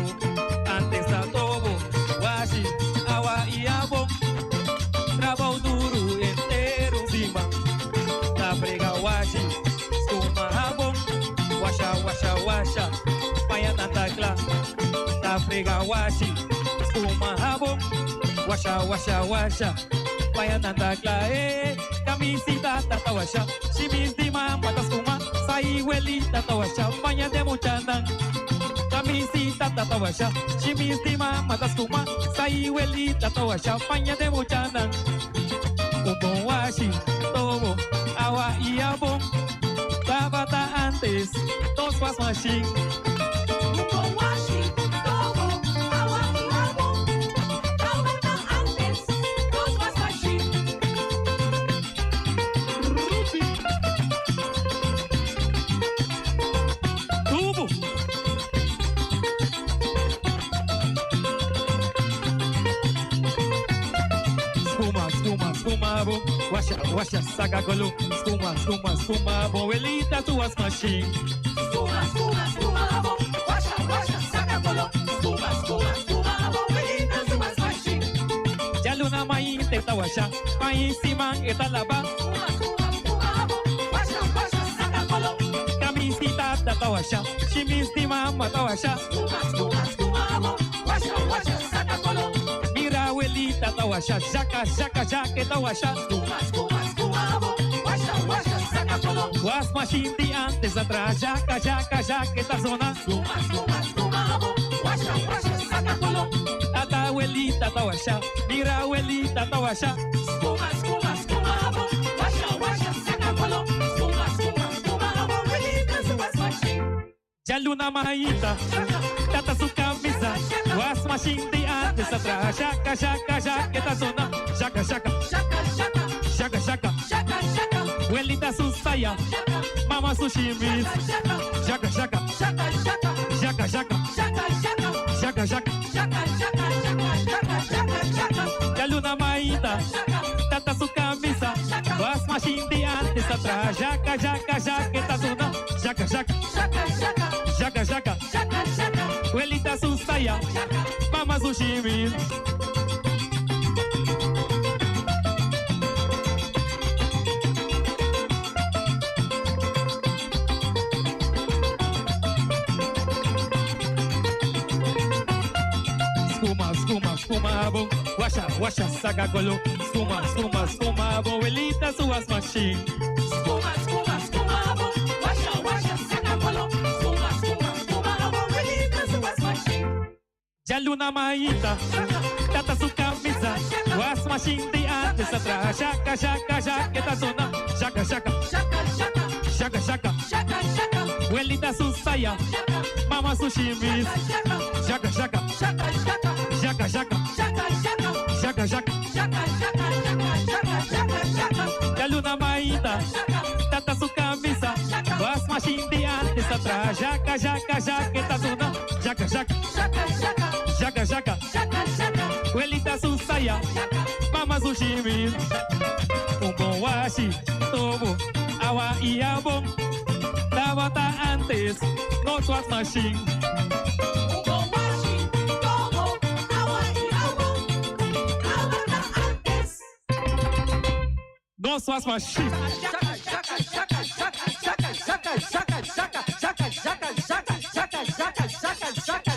antes da tobo, washi, awa e abo, trabalho duro inteiro cima, da prega washi, escuma rabo, washa, washa, washa, paia tanta clá, da prega washi, escuma rabo, washa, washa, washa, paia tanta clá, camisita tatawasha, chimis di mama tascuma, sai huelita tawasha, paia de muchanan. Camisita tatawasha, chimis di mama tascuma, sai huelita tawasha, paia de muchanan. Ubon washi, tobo, awa e abo, tabata antes, dos was machine. Ubon washi, tobo, awa e abo, tabata antes, dos was machine. Tubo. Espuma, espuma, espuma, bom. Washa, washa, saca colo. Espuma, espuma, espuma, bom. Elita tuas machine. Espuma, espuma, espuma, bom. Washa, washa, saca colo. Espuma, espuma, espuma, bom. Elita tuas machine. Ya luna main teta washa. Main siman eta laba. Espuma, espuma, espuma, bom. Washa, washa, saca colo. Camisita tata washa. Chimis di mama tawasha. Espuma, espuma, espuma, bom. Washa, washa, saca colo. Mira abuelita tawasha. Jaca, jaca, jaca tawasha. Espuma, espuma, espuma, bom. Washa, washa, saca colo. Was machine de antes atrás. Jaca, jaca, jaca esta zona. Espuma, espuma, espuma, bom. Washa, washa, saca colo. Ata abuelita tawasha. Mira abuelita tawasha. Espuma, espuma, espuma, bom. Washa, washa, saca colo. Espuma, espuma, espuma, bom. Elita tuas machine. Ya luna maíta, tata su camisa, was machine de antes atrás, jaca, jaca, jaca, esta zona, jaca, jaca, Shaka, shaka, jaca, jaca, shaka, shaka, abuelita su saya, mama su chimis, jaca, jaca, shaka, shaka, jaca, jaca, shaka, shaka, jaca, jaca, shaka, shaka, shaka, shaka, shaka, ya luna maíta, tata su camisa, was machine de antes atrás, jaca, jaca, jaca, esta zona, jaca, jaca, shaka, shaka, jaca, jaca, shaka, shaka, abuelita su saya, mama su chimis. Espuma, espuma, espuma, bom. Washa, washa, saca colo. Espuma, espuma, espuma, bom. Elita suas machine. espuma, espuma, espuma, bom. Ya luna maíta, tata su camisa, was machine de antes atrás, shaka, shaka, shaka, esta zona, shaka, shaka, shaka, shaka, abuelita su saya, mama su chimis, shaka, shaka, shaka, shaka, shaka, shaka, ya luna maíta, tata su camisa, was machine de antes atrás, shaka, shaka, shaka, esta zona, shaka, shaka, shaka, shaka, abuelita su saya, mama su chimis, bom washi, tobo, awa y abom, la bata antes, no swat machine. No swat machine.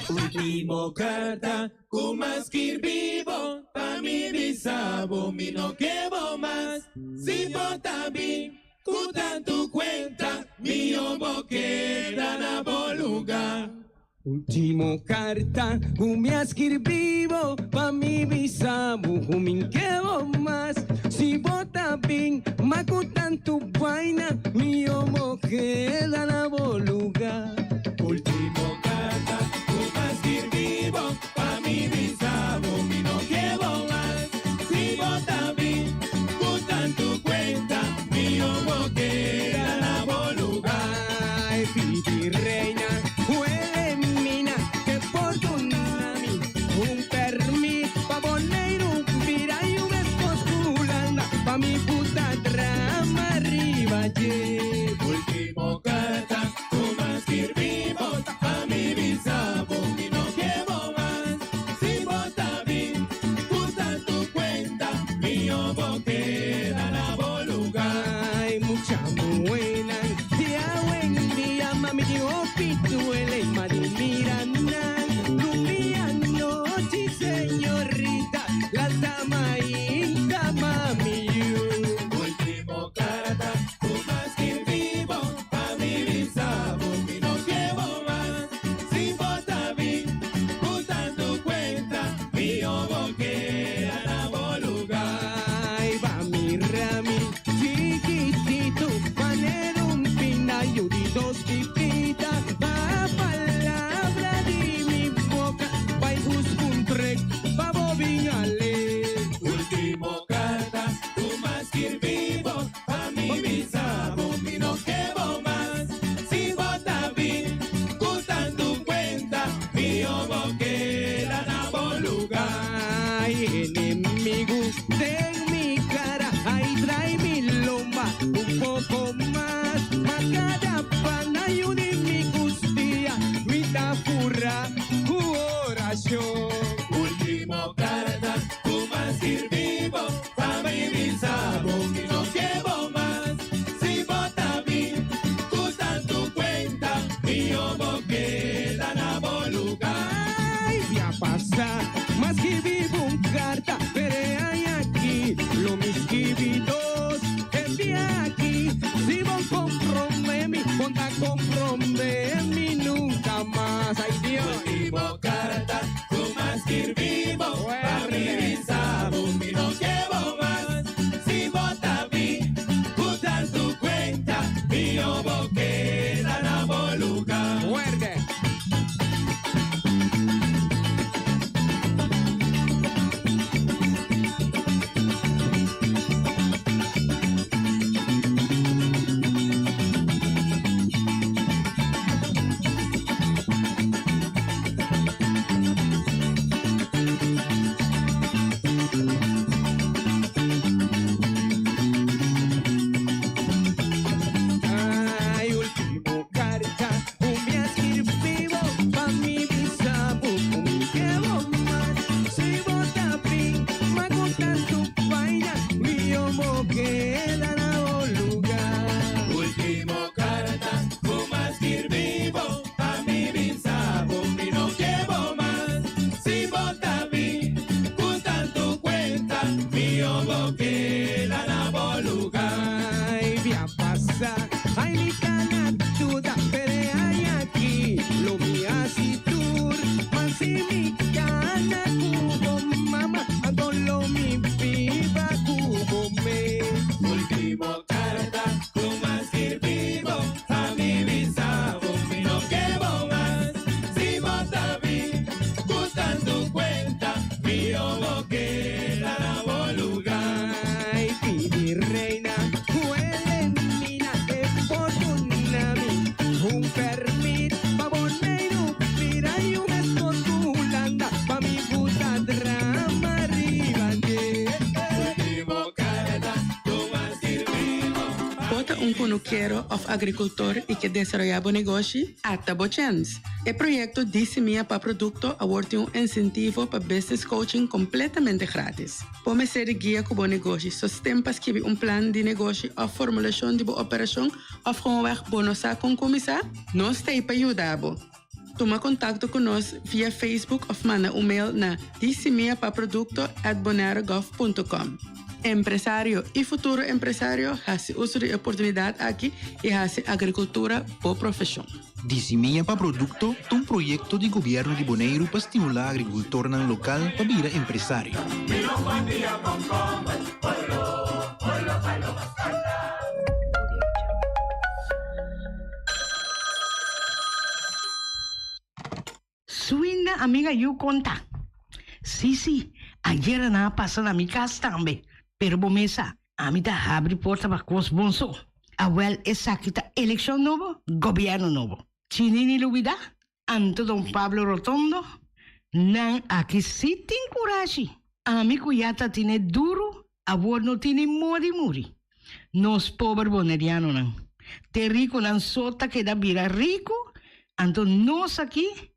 Último carta, kumaskir vivo, pa mi bisabo, mi no quebo más. Si vota bien, cutan tu cuenta, mi homo queda na boluga. Último carta, me escribivo pa mi bisabo, me quedo más. Si vota bien, macutan tu vaina, mi homo queda na boluga. Último carta, kumaskir vivo, pa mi bisabo, mi no quebo más. Si vota bien, cutan tu cuenta, mi homo queda na boluga. Ay, Pipi reina, huele mina, que por tsunami, un permis pa poner un vira y un esposculanda, pa mi puta drama arriba, yeah. Último carta, kumaskir vivo, pa mi bisabo, mi no quebo más. Si vota bien, cutan tu cuenta, mi homo queda na boluga. Ay, mucha buena, día buen día, mami, yo pituele, mari miranda, rubia noche, señorita, la tamainta, mami, you. Último carta, kumaskir vivo, pa mi bisabo, mi no quebo más. Si vota bien, cutan tu cuenta, mi homo queda na boluga. Ay, va mi rami, chiquitito, panero un pina y dos pipita, va palabra de mi boca, va y busco un trek, va bobinale. Último carta, kumaskir vivo, pa mi bisabo, mi no quebo más. Si vota bien, cutan tu cuenta, mi homo queda na boluga. Ay, enemigo de mi cara, ay, trae mi lomba un poco más. Macada pana y un mi custía, mi tafurra, oración. Último carta, kumaskir vivo, pa mi bisabo, mi no quebo más. Si vota bien, cutan tu cuenta, mi homo queda na boluga. Ay, voy a pasar, más que vivo un carta, pero hay aquí, lo mis dos, que vi aquí, si vos compromemi, ponta compromemi nunca más, ay Dios. Último carta, kumaskir vivo, pa mi bisabo, mi no quebo más. Si vota bien, cutan tu cuenta, mi homo queda na boluga. Muerde. Ay, último carta, me escribivo, pa mi bisabo, me quedo más. Si vota bien, me gusta tu vaina, mi homo queda na lugar. Último carta, kumaskir vivo, pa mi bisabo, mi no quebo más. Si vota bien, cutan tu cuenta, mi homo queda na boluga. Ay, voy a pasar, ay, mi cana duda, pero hay aquí, lo mi así tour, más y mi cara. um conuqueiro of agricultor e que desarrollava negócio, até bochens. O projeto Dissemia para Produto aborda incentivo para business coaching completamente grátis. Pode ser guia com o negócio, sustenta que plan de negócio ou formulação de operação ou gewoon bonosa com comissar, nós temos para ajudar. Toma contato conosco via Facebook ou manda mail na dissemiapaproducto@bonaerogov.com. Empresário e futuro empresário fazem uso de oportunidade aqui e fazem agricultura por profissão. Dissemia para Produto é um projeto de governo de Bonaire para estimular a agricultura local para virar empresário. Suina amiga eu conta. Sí, ayer na passa na minha casa também. Pero bomesa, a mim tá abre porta para cos bonso. Awel essa aqui tá eleição novo, governo novo. Chinini lubida, Anto Dom Pablo Rotondo, nan aqui sim tem coragem. A mim cuiata tiene duro, a vos não tiene muri. Nos pobre boneriano nan. Te rico nan sota que da vira rico, anto nós aqui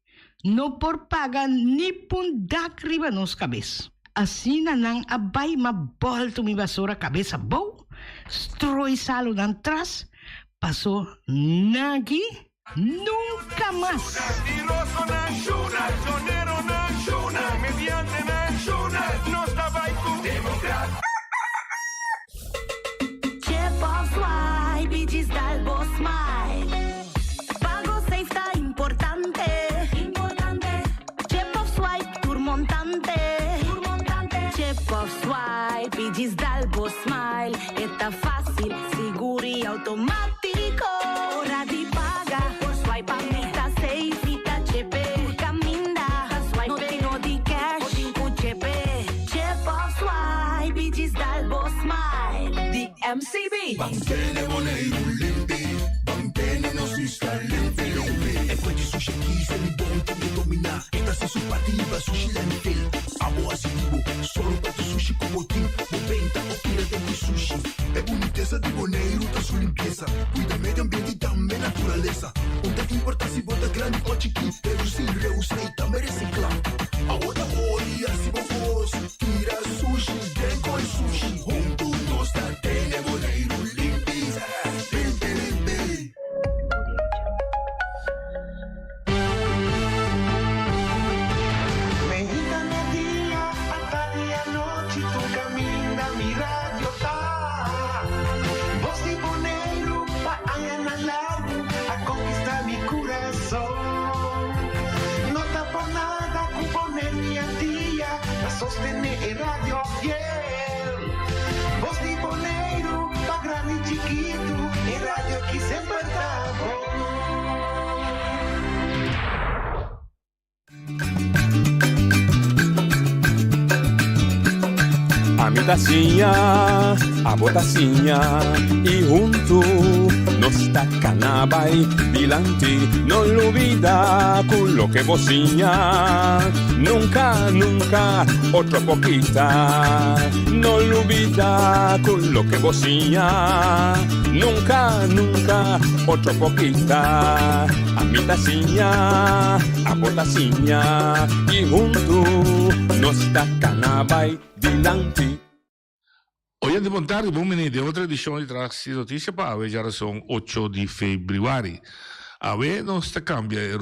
no por pagar ni pundak riba nos cabeça. Assim nang abay mabolto mi basura cabeça bow, stroi salo nan tras, passou nagi nunca mais. Diz dalbo smile, está fácil, seguro e automático. Hora de pagar, por swipe a mita safe, tá chepe. Por caminda, swipe no de cash, por chepe. Chep of swipe, diz dalbo smile. The MCB. Mantene Bonaire limpi, mantene nos está limpi. E poi di sushi chi se li buon che domina. Esta se su partiva sushi lentil. Amo assicuro, solo per tu sushi como team. Moventa o tira dentro sushi. É boniteza de Bonaire, tá sua limpeza. Cuida meio ambiente e também natureza. Onde importa se bota grande ou chiqui. Reduzir, reusar e também reciclar. Agora olha se vos tira sushi, deco e sushi. Junto nós tá tene Bonaire limpi, limpi. Mi radio tá. Voz de Bonaire va a lado a conquistar mi corazón. No está por nada con poner mi día a sostener el radio fiel. Voz de Bonaire va grande y chiquito, el radio aquí siempre está. A mi tacinha, a botacinha e junto nos tacanabay dilante, no olvida con lo que bocinha, nunca otra poquita, no olvida con lo que bocinha, nunca otra poquita, a mi tacinha, a botacinha e junto nos tacanabay dilante. Hoy de montar bom menino de outra edição de Traxi Notícia para hoje já são 8 de fevereiro. A ver nós cambia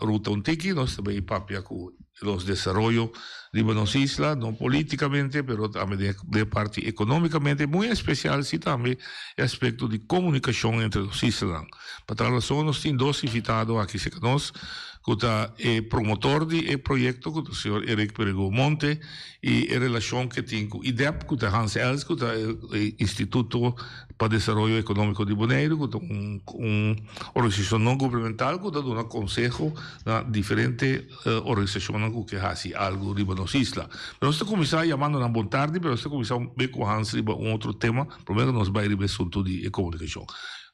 ruta um tiki, nós também papia com os desenvolvimentos de Buenos Islas, não politicamente, mas também de parte economicamente, muito especial, sim também o aspecto de comunicação entre os islas. Para a razão, nós temos dois invitados aqui conosco, que é promotor do projeto, que é o senhor Eric Perego Monte, e a relação que tem com o IDEP, que é Hans Els, que é o Instituto para o Desenvolvimento Econômico de Bonaire, que é uma organização não governamental, que dá um conselho a diferentes organizações que fazem algo de Buenos Islas. Mas nós começamos chamando na boa tarde, mas nós começamos a ver com Hans outro tema, primeiro nós vamos ver o assunto de comunicação.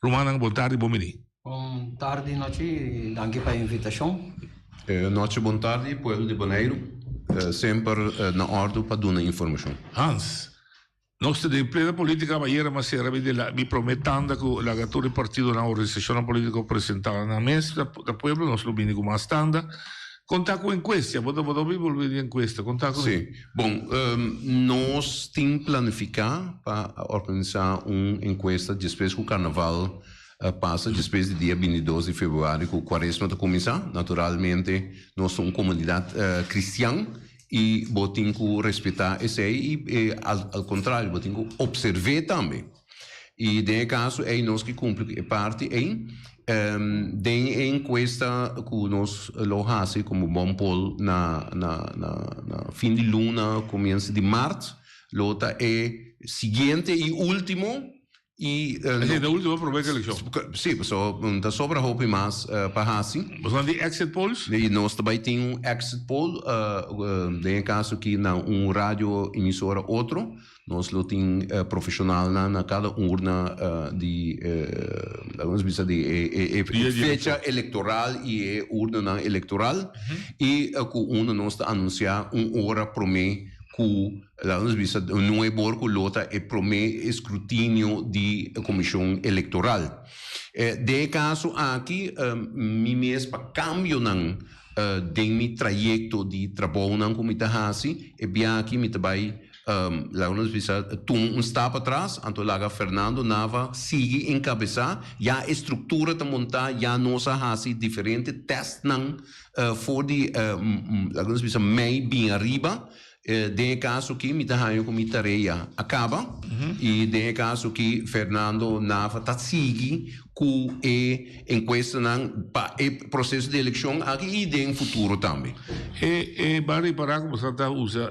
Romana, boa tarde, bom menino. Bom tarde, noite, danke pela invitação. Noite, bom tarde, povo de Bonaire, sempre na ordem para dar informação. Hans, Nós temos plena política, mas era mas era me prometendo que la gatura partido na organização política apresentada na mesa da pueblo, nós lo vimos como estanda. Contar com encuesta, vou volver de encuesta, contar com Sim. Bom, nós temos planificar para organizar uma encuesta depois que o carnaval passa, depois do dia 22 de fevereiro, que o quaresma está começar. Naturalmente, nós somos uma comunidade cristã e temos que respeitar isso aí e ao contrário, temos que observar também. E, nesse caso, é nós que cumprimos parte em den encuesta que nós fazemos como bom polo na fim de luna, começo de março, lota é seguinte e último e a última promessa eleição. Sim, só da sobra roupa mais para assim. Mas não de exit polls? E nós também temos exit poll, em caso que na rádio emissora outro, nós lo temos profissional na cada urna de fecha eleitoral e urna eleitoral e com urna nós anunciar hora promê que não é bom que lota é promê escrutínio de comissão eleitoral. De caso aqui, me mesmo para cambio não de meu trajeto de trabalho não como está assim, e bem aqui me também lá nós visa um step atrás, então lá Fernando Nava sigue encabeçar, já a estrutura da montar, já nossa raça diferente teste não for de lá nós visa meio bem arriba. De caso que me tahanho com minha tarefa acaba e de caso que Fernando Nava tá sigue com enquesta para o processo de eleição aqui e de futuro também. Bari para como você usa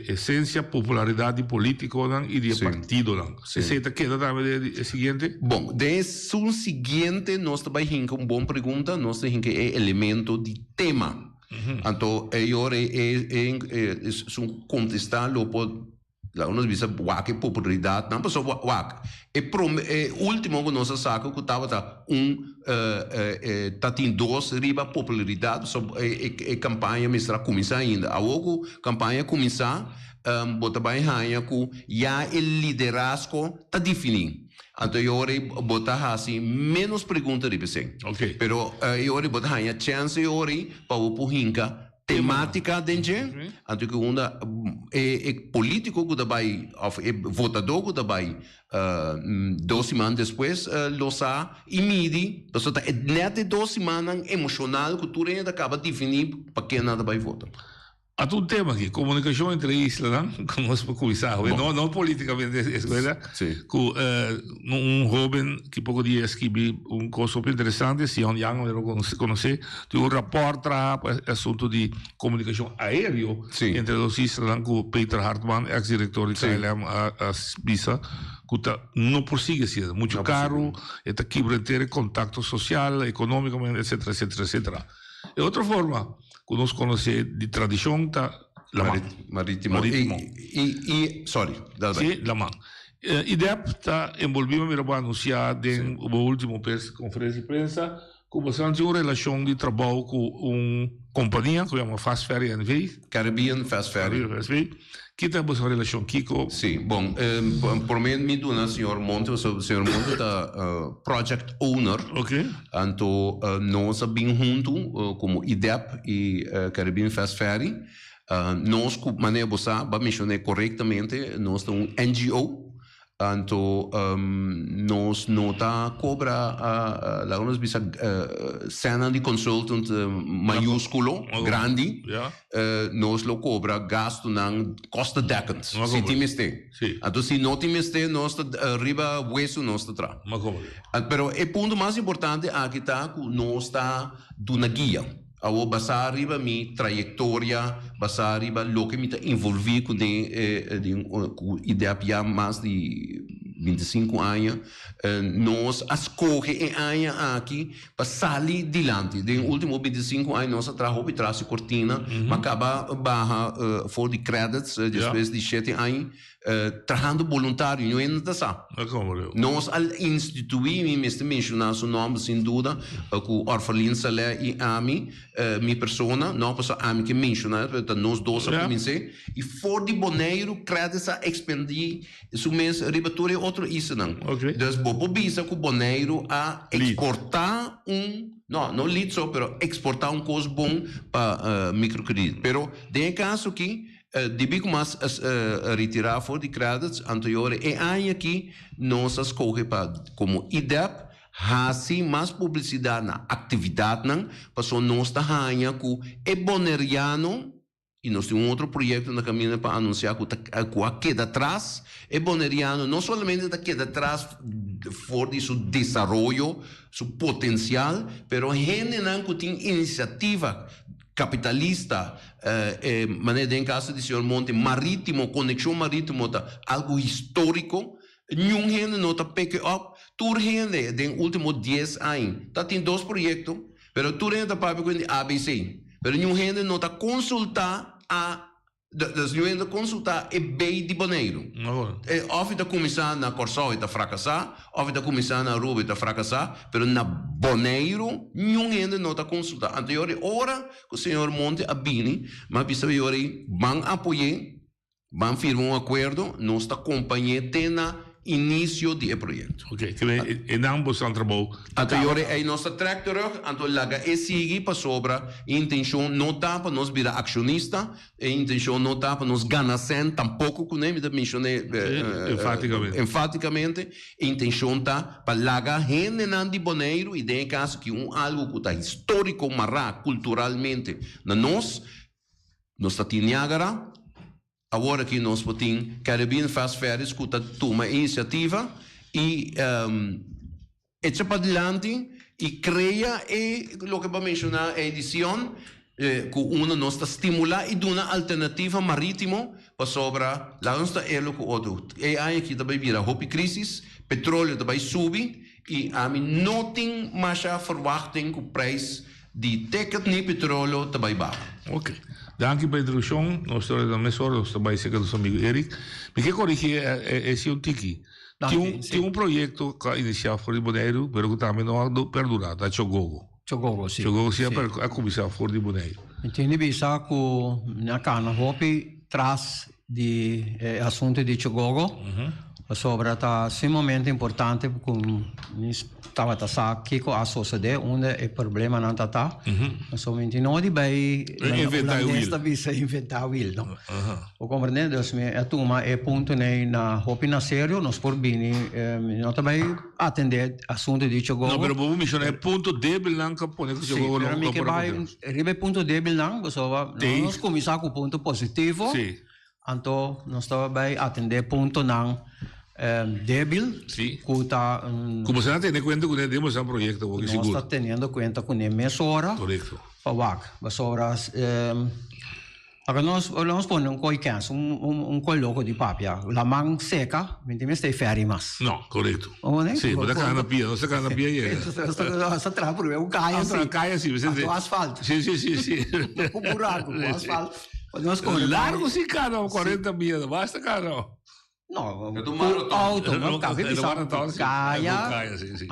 essência popularidade política e de partido não. Você tá queda também de seguinte? Bom, desse seguinte nós também tem uma boa pergunta, nós tem que é elemento de tema. Então, agora são contestar lá nós visa que popularidade não passou último que nós saco que estava tá tem dois riba popularidade sobre campanha mestra começar ainda a outra campanha começar bota bem rainha que já o liderazgo tá definido. Então, eu vou botar assim, menos perguntas de você. Ok. Pero, eu vou botar a chance para o puhinka temática dentro. Então, que uma político que vai, votador que vai, 2 semanas depois, losa e midi. Então, é net 2 semanas emocional que tu ainda acaba de definir para quem nada vai votar. Há um tema aqui, comunicação entre islas, não? Como nós conversamos, não politicamente, escola, com jovem que pouco dia escreveu coisa super interessante, se Sion Yang eu conheci, tem rapport para assunto de comunicação aérea entre os islas, com Peter Hartmann, ex-diretor de KLM, a Visa, que não persigue ser muito caro, está quebra contato social, econômico, etc, etc, etc. E outra forma, que nós conhecemos de tradição, marítimo. Sorry, sim, la man. IDEP está envolvido, me vou anunciar na última conferência de imprensa, que você tem uma relação de trabalho com uma companhia que se chama Fast Ferry NV. Caribbean Fast Ferry. Que tem uma relação aqui com... Sim, bom, por mim, me dá o senhor Monte é project owner. Ok. Então, nós estamos juntos como IDEP e Caribbean Fast Ferry. Nós, como maneira de mencionar corretamente, nós somos um NGO. Então, nós não está cobra lá nós bisa cena de consultant maiúsculo, grande. Nós lo cobra gasto não costa decant. Se timeste. Então, se não timeste, nós arriba hueso nós está. Pero o ponto mais importante aqui está que nós está do na guia. Ao basar arriba minha trajetória, basar arriba lo que me está envolvido com ideia já mais de 25 anos, nós escolhe em anos aqui para sair adiante. Nos últimos 25 anos, nós trabalhamos e traz cortina, mas acaba barra for de credits, depois de 7 anos, trabajando voluntario, no es nada. Nós al instituir, me está mencionando su nombre sin duda, com Orphalin Salé e Ami, minha persona, não posso Ami que mencionar, então nós dois a comecei, e for de Bonaire, credo essa expandir, su mês ribatura outro isso não. Então, bobo bisa com Bonaire a exportar não lead só, pero exportar coisa bom para microcredito. Pero, tem caso que debido mais retirar for de créditos anteriores e aí aqui nós escolhe para como IDEP hasi mais publicidade na atividade não passou nós tá ganha com e boneriano e nós temos outro projeto na caminho para anunciar que aqui atrás e boneriano não somente aqui atrás for de seu desenvolvimento seu potencial pero gente não que tem iniciativa capitalista, maneira em caso de senhor Monte, marítimo, conexão marítimo, algo histórico, nenhum gente não está pick up, tudo gente, nos últimos 10 anos, tem 2 projetos, mas tudo gente está para ABC, mas nenhum gente não está consultar e bem de Bonaire. Ou está começando na Corsol e está fracassar, ou está começando na Ruba e está fracassar, mas na Bonaire, nenhum gente não está consultando. Anterior, hora que o senhor Monte Abini, mas bisa yori, van apoiar, van firmar acordo, nós está acompanhando na início do projeto. Ok, que em ambos são trabalho. Anterior, aí nós track terug, então laga e sigue para sobra, intenção não está para nós virar acionista, intenção não está para nós ganhar sem, tampouco que nem me mencionei enfaticamente, intenção está para laga gente de Bonaire e tem caso que algo que está histórico, mará, culturalmente, na nós está em Niágara. Agora que nós podemos, Caribbean faz férias, que toma iniciativa e echa para adelante e cria o que vou mencionar a edição que nós está estimular e dar uma alternativa marítima para sobre lá onde está ele com outro. E aí aqui também vira hopi crisis, petróleo também sube e a mim não tem mais a verwachting que o preço de ticket de petróleo também baixa. Ok. Dank pela introdução, nós estamos na mesa, nós estamos aí com nosso amigo Eric. Me quer corrigir esse um tiki. Tinha projeto que iniciava fora de Bonaire, mas que também não ha perdurado, a Chogogo. Chogogo, sim. Chogogo sim a começar fora de Bonaire. Então, bisa que na cana hopi traz de assunto de Chogogo, sobre está extremamente importante porque estava a saber que a sociedade onde é problema não está, somente não de bem inventar o will, não. O compreendendo a turma é ponto na hopi na sério nós por bem não também atender assunto de Chogogo. Não, pero vamos mencionar ponto débil não que pode que Chogogo não. Sim, pero vai ribe ponto débil não, nós começar com ponto positivo. Sim. Então nós estava bem atender ponto não débil, como você não tem conta com temos um projeto que seguro. Nós está tendo conta com a mesora. Correto. Para mas horas agora nós põe coi canso coloco de papia, la mão seca, mentime stai ferri mas. Não, correto. Sim, mas da na pia, você na pia é. Essa trava por um caia assim. Caia assim, você tem. O asfalto. Sim. O buraco, o asfalto. Nós largo sim, cara, 40 milhas, basta, cara. Não, auto, não cabe caia,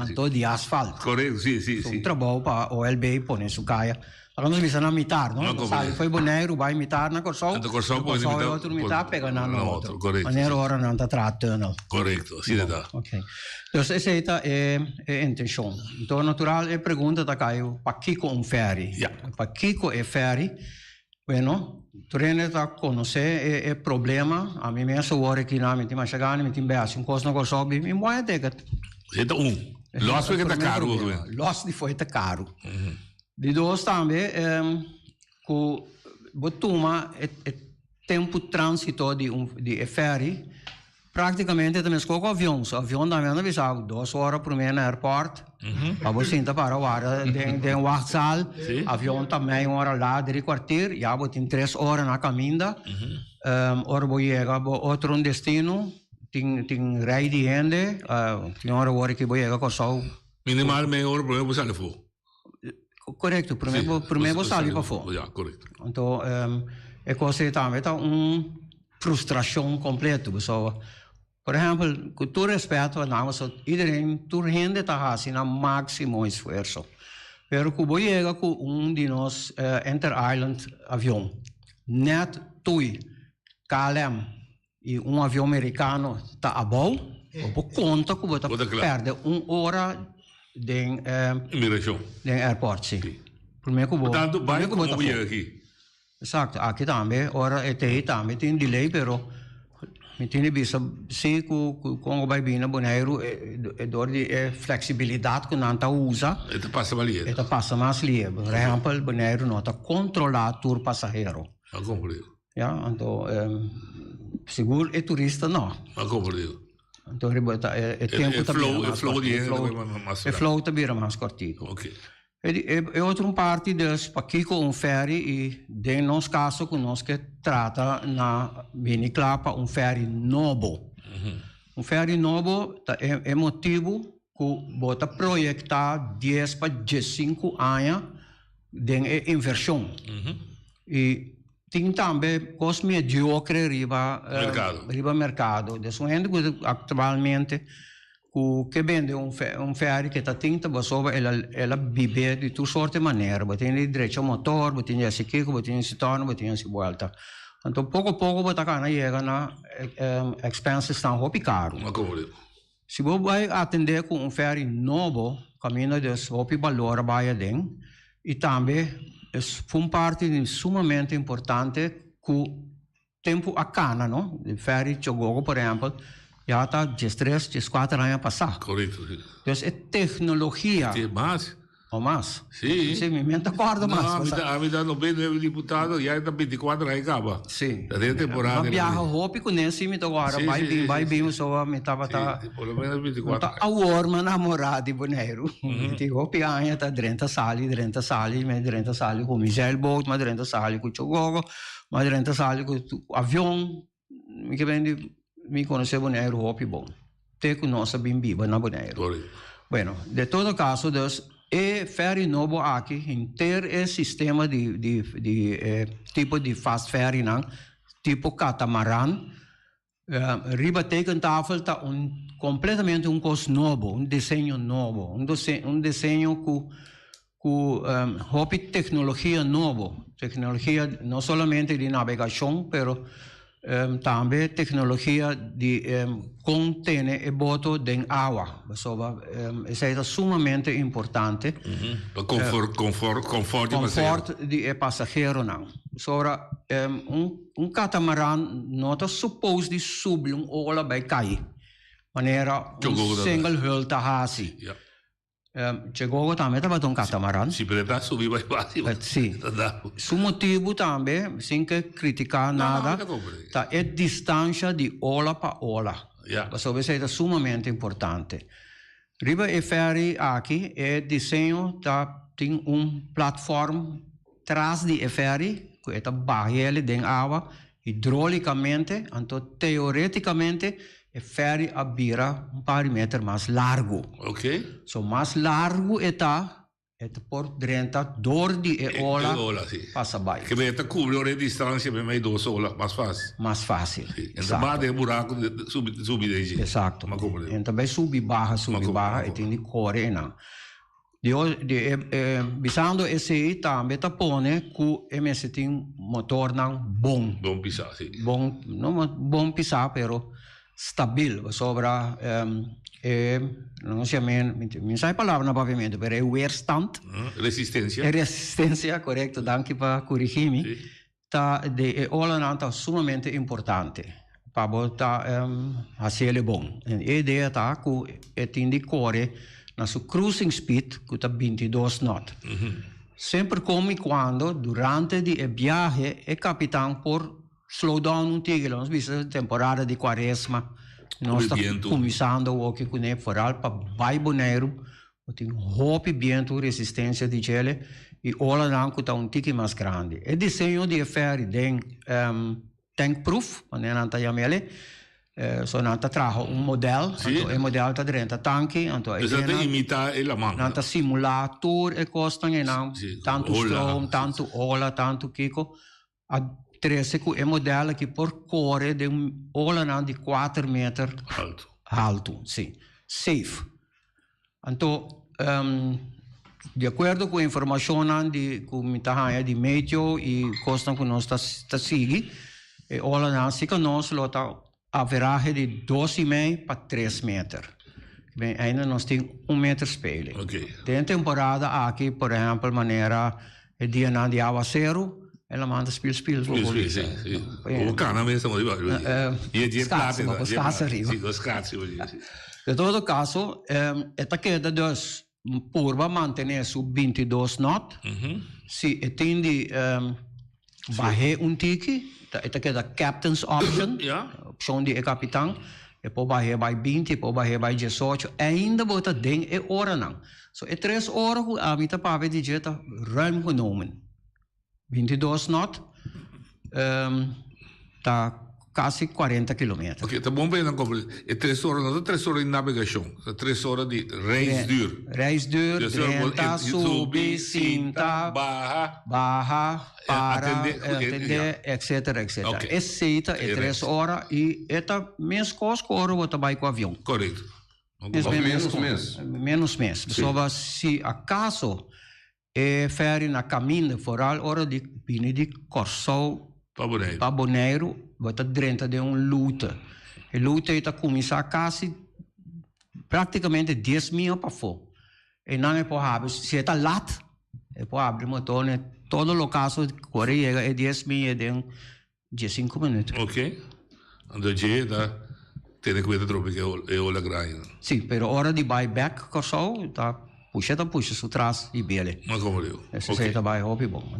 então de asfalto. Correto, sim. Um trabalho para o OLB põe isso caia. Agora nós precisamos imitar, não? Sabe, foi Bonaire, vai imitar na Corsol. Na Corsol pode imitar. Outro imitar, pega na outro. Correto. Maneira hora não está tratando. Correto, assim está. Ok. Então, essa é a intenção. Então, natural, é pergunta da Caio, para que com ferry? Para que com é ferry? Bueno, tu está conhecer é problema. A mim mesmo hora que não me tem mais chegado, me tem bem assim, coisa não gosto de me moer ticket. Então loss foi que tá caro, loss de foi tá caro. De dois também que botuma é tempo trânsito de ferry. Praticamente também escolho avião. O avião também não bisa 2 horas por meio no aeroporto. Para você entrar para o ar, tem um wachtzaal. Avião também 1 hora lá, 3 quartos. Já tem 3 horas na caminda. Ora vou chegar a outro destino. Tem rei de gente. Tem hora que vou chegar com o sol. Minimal meia hora para você sair fora. Correto, primeiro vou sair para fora. Correto. Então, é coisa também tá frustração completa. So, por exemplo, com todo respeito, iedereen, tu rende está fazendo o máximo esforço. Pero que você chega com de nós inter-island avião, net tui, KLM e avião americano está a bom, você conta que você perde 1 hora de imigração, de aeroporto, sim. Primeiro que você, portanto, vai como você aqui. Exato, aqui também, ora ETI também tem delay, pero mi tiene bisa se com vai bem na Bonaire é dor de flexibilidade que não tá usa. Eta passa mais livre. Eta passa mais livre. Por exemplo, Bonaire não tá controlar tour passageiro. Não compreendo. Ja, então seguro é turista não. Não compreendo. Então é tempo também. É flow também mais cortico. Ok. É outra parte das aqui com ferry e de nosso caso que nós que trata na Beniclapa ferry novo. Ferry novo é motivo que bota projetar 10 para 15 anos de inversão. E tem também coisa mediocre riba mercado. Então, atualmente que vende ferry que está tinta basova ela vive de tutte sorte maneira, tem direito ao motor, tem esse kiko, tem esse torno, tem esse volta. Então pouco a pouco você cana chega na expenses estão hopi caro. Se você vai atender com ferry novo, caminho de hopi valor vai den e também é parte sumamente importante que tempo a cana, não? De ferry chogogo, por exemplo, já está 3, 4 anos passados. Correto. Então, é tecnologia. Tem mais? Ou mais? Sim. Sim, me acordo mais. A vida 99 deputados, já está 24 anos acaba. Sim. Já tem temporada. Viaja roupa com nesse me agora, vai bem, só me estava pelo menos 24. A orma namorada de Bonaire. Tem roupa ainda tá dentro sali, mas dentro sali com Michel Boat, mas dentro sali com Chogogo, mas dentro sali com avião, que vende me conhece Bonaire roupa bom. Tem que nós bem viva na Bonaire. Bueno, de todo caso, é ferry novo aqui, inteiro é sistema de tipo de fast ferry, não? Tipo catamaran. Riba teken tafel está completamente costo novo, desenho novo, desenho com tecnologia novo, tecnologia não somente de navegação, pero também tecnologia de conter e boto de água. Isso é sumamente importante. Conforto de passageiro não. Sobre catamaran não está suposto de subir ola vai cair. Maneira single hull tá hasi. Chegou também estava catamaran. Se preta subir vai fácil. Sim. Su motivo também, sem que criticar nada, tá é distância de ola para ola. Isso é sumamente importante. Riba e ferry aqui é desenho tem plataforma atrás de ferry que é barreira de água hidrolicamente, então teoreticamente e ferry abira parímetro mais largo. Ok. So mais largo está por dentro dor de ola passa bem. Que vai cobrir a distância bem mais 2 olas, mais fácil. Mais fácil. Então bate o buraco subir daí. Exato. Então vai subir barra e tem de correr não. Visando esse também tá pone que esse tem motor não bom. Bom pisar, sim. Bom pisar, pero stabil, sobra não sei me sai palavra na pavimento, pero é weerstand. Resistência. É resistência, correto, danke para corrigir-me. Tá de ola não tá sumamente importante para botar a ser bom. A ideia tá que tem de correr na sua cruising speed que tá 22 knots. Sempre como e quando durante a viagem o capitão por slow down tigre, nós vimos temporada de quaresma, nós estamos começando o que é foral para vai boneiro, tem roupa vento, resistência de gelo e ola não que está tigre mais grande. É desenho de ferry tem tank proof, maneira não está chamando, só não está trago modelo, então o modelo está dentro do tanque, então é imitar a mão. Não está simulator e costa não, tanto strom, tanto ola, tanto kiko. 13 que é modelo que por corre de ola de 4 metros alto, sim, safe. Então, de acordo com a informação de que de meteo e costa que nós está seguindo, ola se que nós lota average de 12,5 para 3 metros. Bem, ainda nós temos 1 metro espelho. Tem temporada aqui, por exemplo, maneira dia de aguacero, ela manda spil. Sim. O cana mesmo, e de scazzi arriva. Sì, scazzi. In todo caso, esta queda dus purva mantenere su 22 knot. Si tindi baje un tiki, esta queda captain's option, opção de capitão, e poi baje by 20, poi baje by 18, ainda bota ding e ora não. So, 3 horas que a mita pave de jeta ruim genomen. 22 knot, tá quase 40 km. Ok, tá bom bem, não compre. É 3 horas, não 3 horas de navegação, 3 horas de reisduur. Reisduur, renta, subir, cinta, barra, para, atender, etc. Okay. Essa é 3 horas e esta mesma coisa que hora você vai com o avião. Correto. Menos mês. Só se acaso é ferry na caminho fora hora de vir de Corsol para Bonaire, você dentro de luta. A luta está começar quase praticamente 10 mil para fora. E não é possível. Se está lá, é possível motor, né? Todo o caso de Coreia é 10 mil em 15 minutos. Ok. Então, já tem que ver troppo che è la grande. Sì, per ora di buyback Corsol tá puxa su trás e bele. Ma come io? Se sei da buy hobby bom.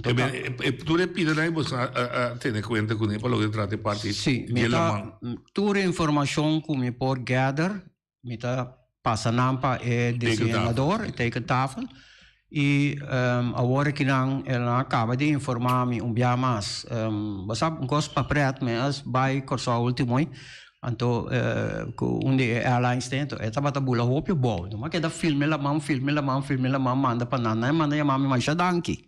E tu repite dai boss a tenere conto con quello che tratti parti. Sì, mi ta tu informazione come por gather, mi ta passa nampa e disegnador e take tafel. E agora que não ela acaba de informar-me dia mais. Você um gosto para preto, mas vai Corsol último aí. Então, onde airlines tento, estava tabula hopio bom. Mas que da filme la mão, manda para nana, manda a mami mais danki.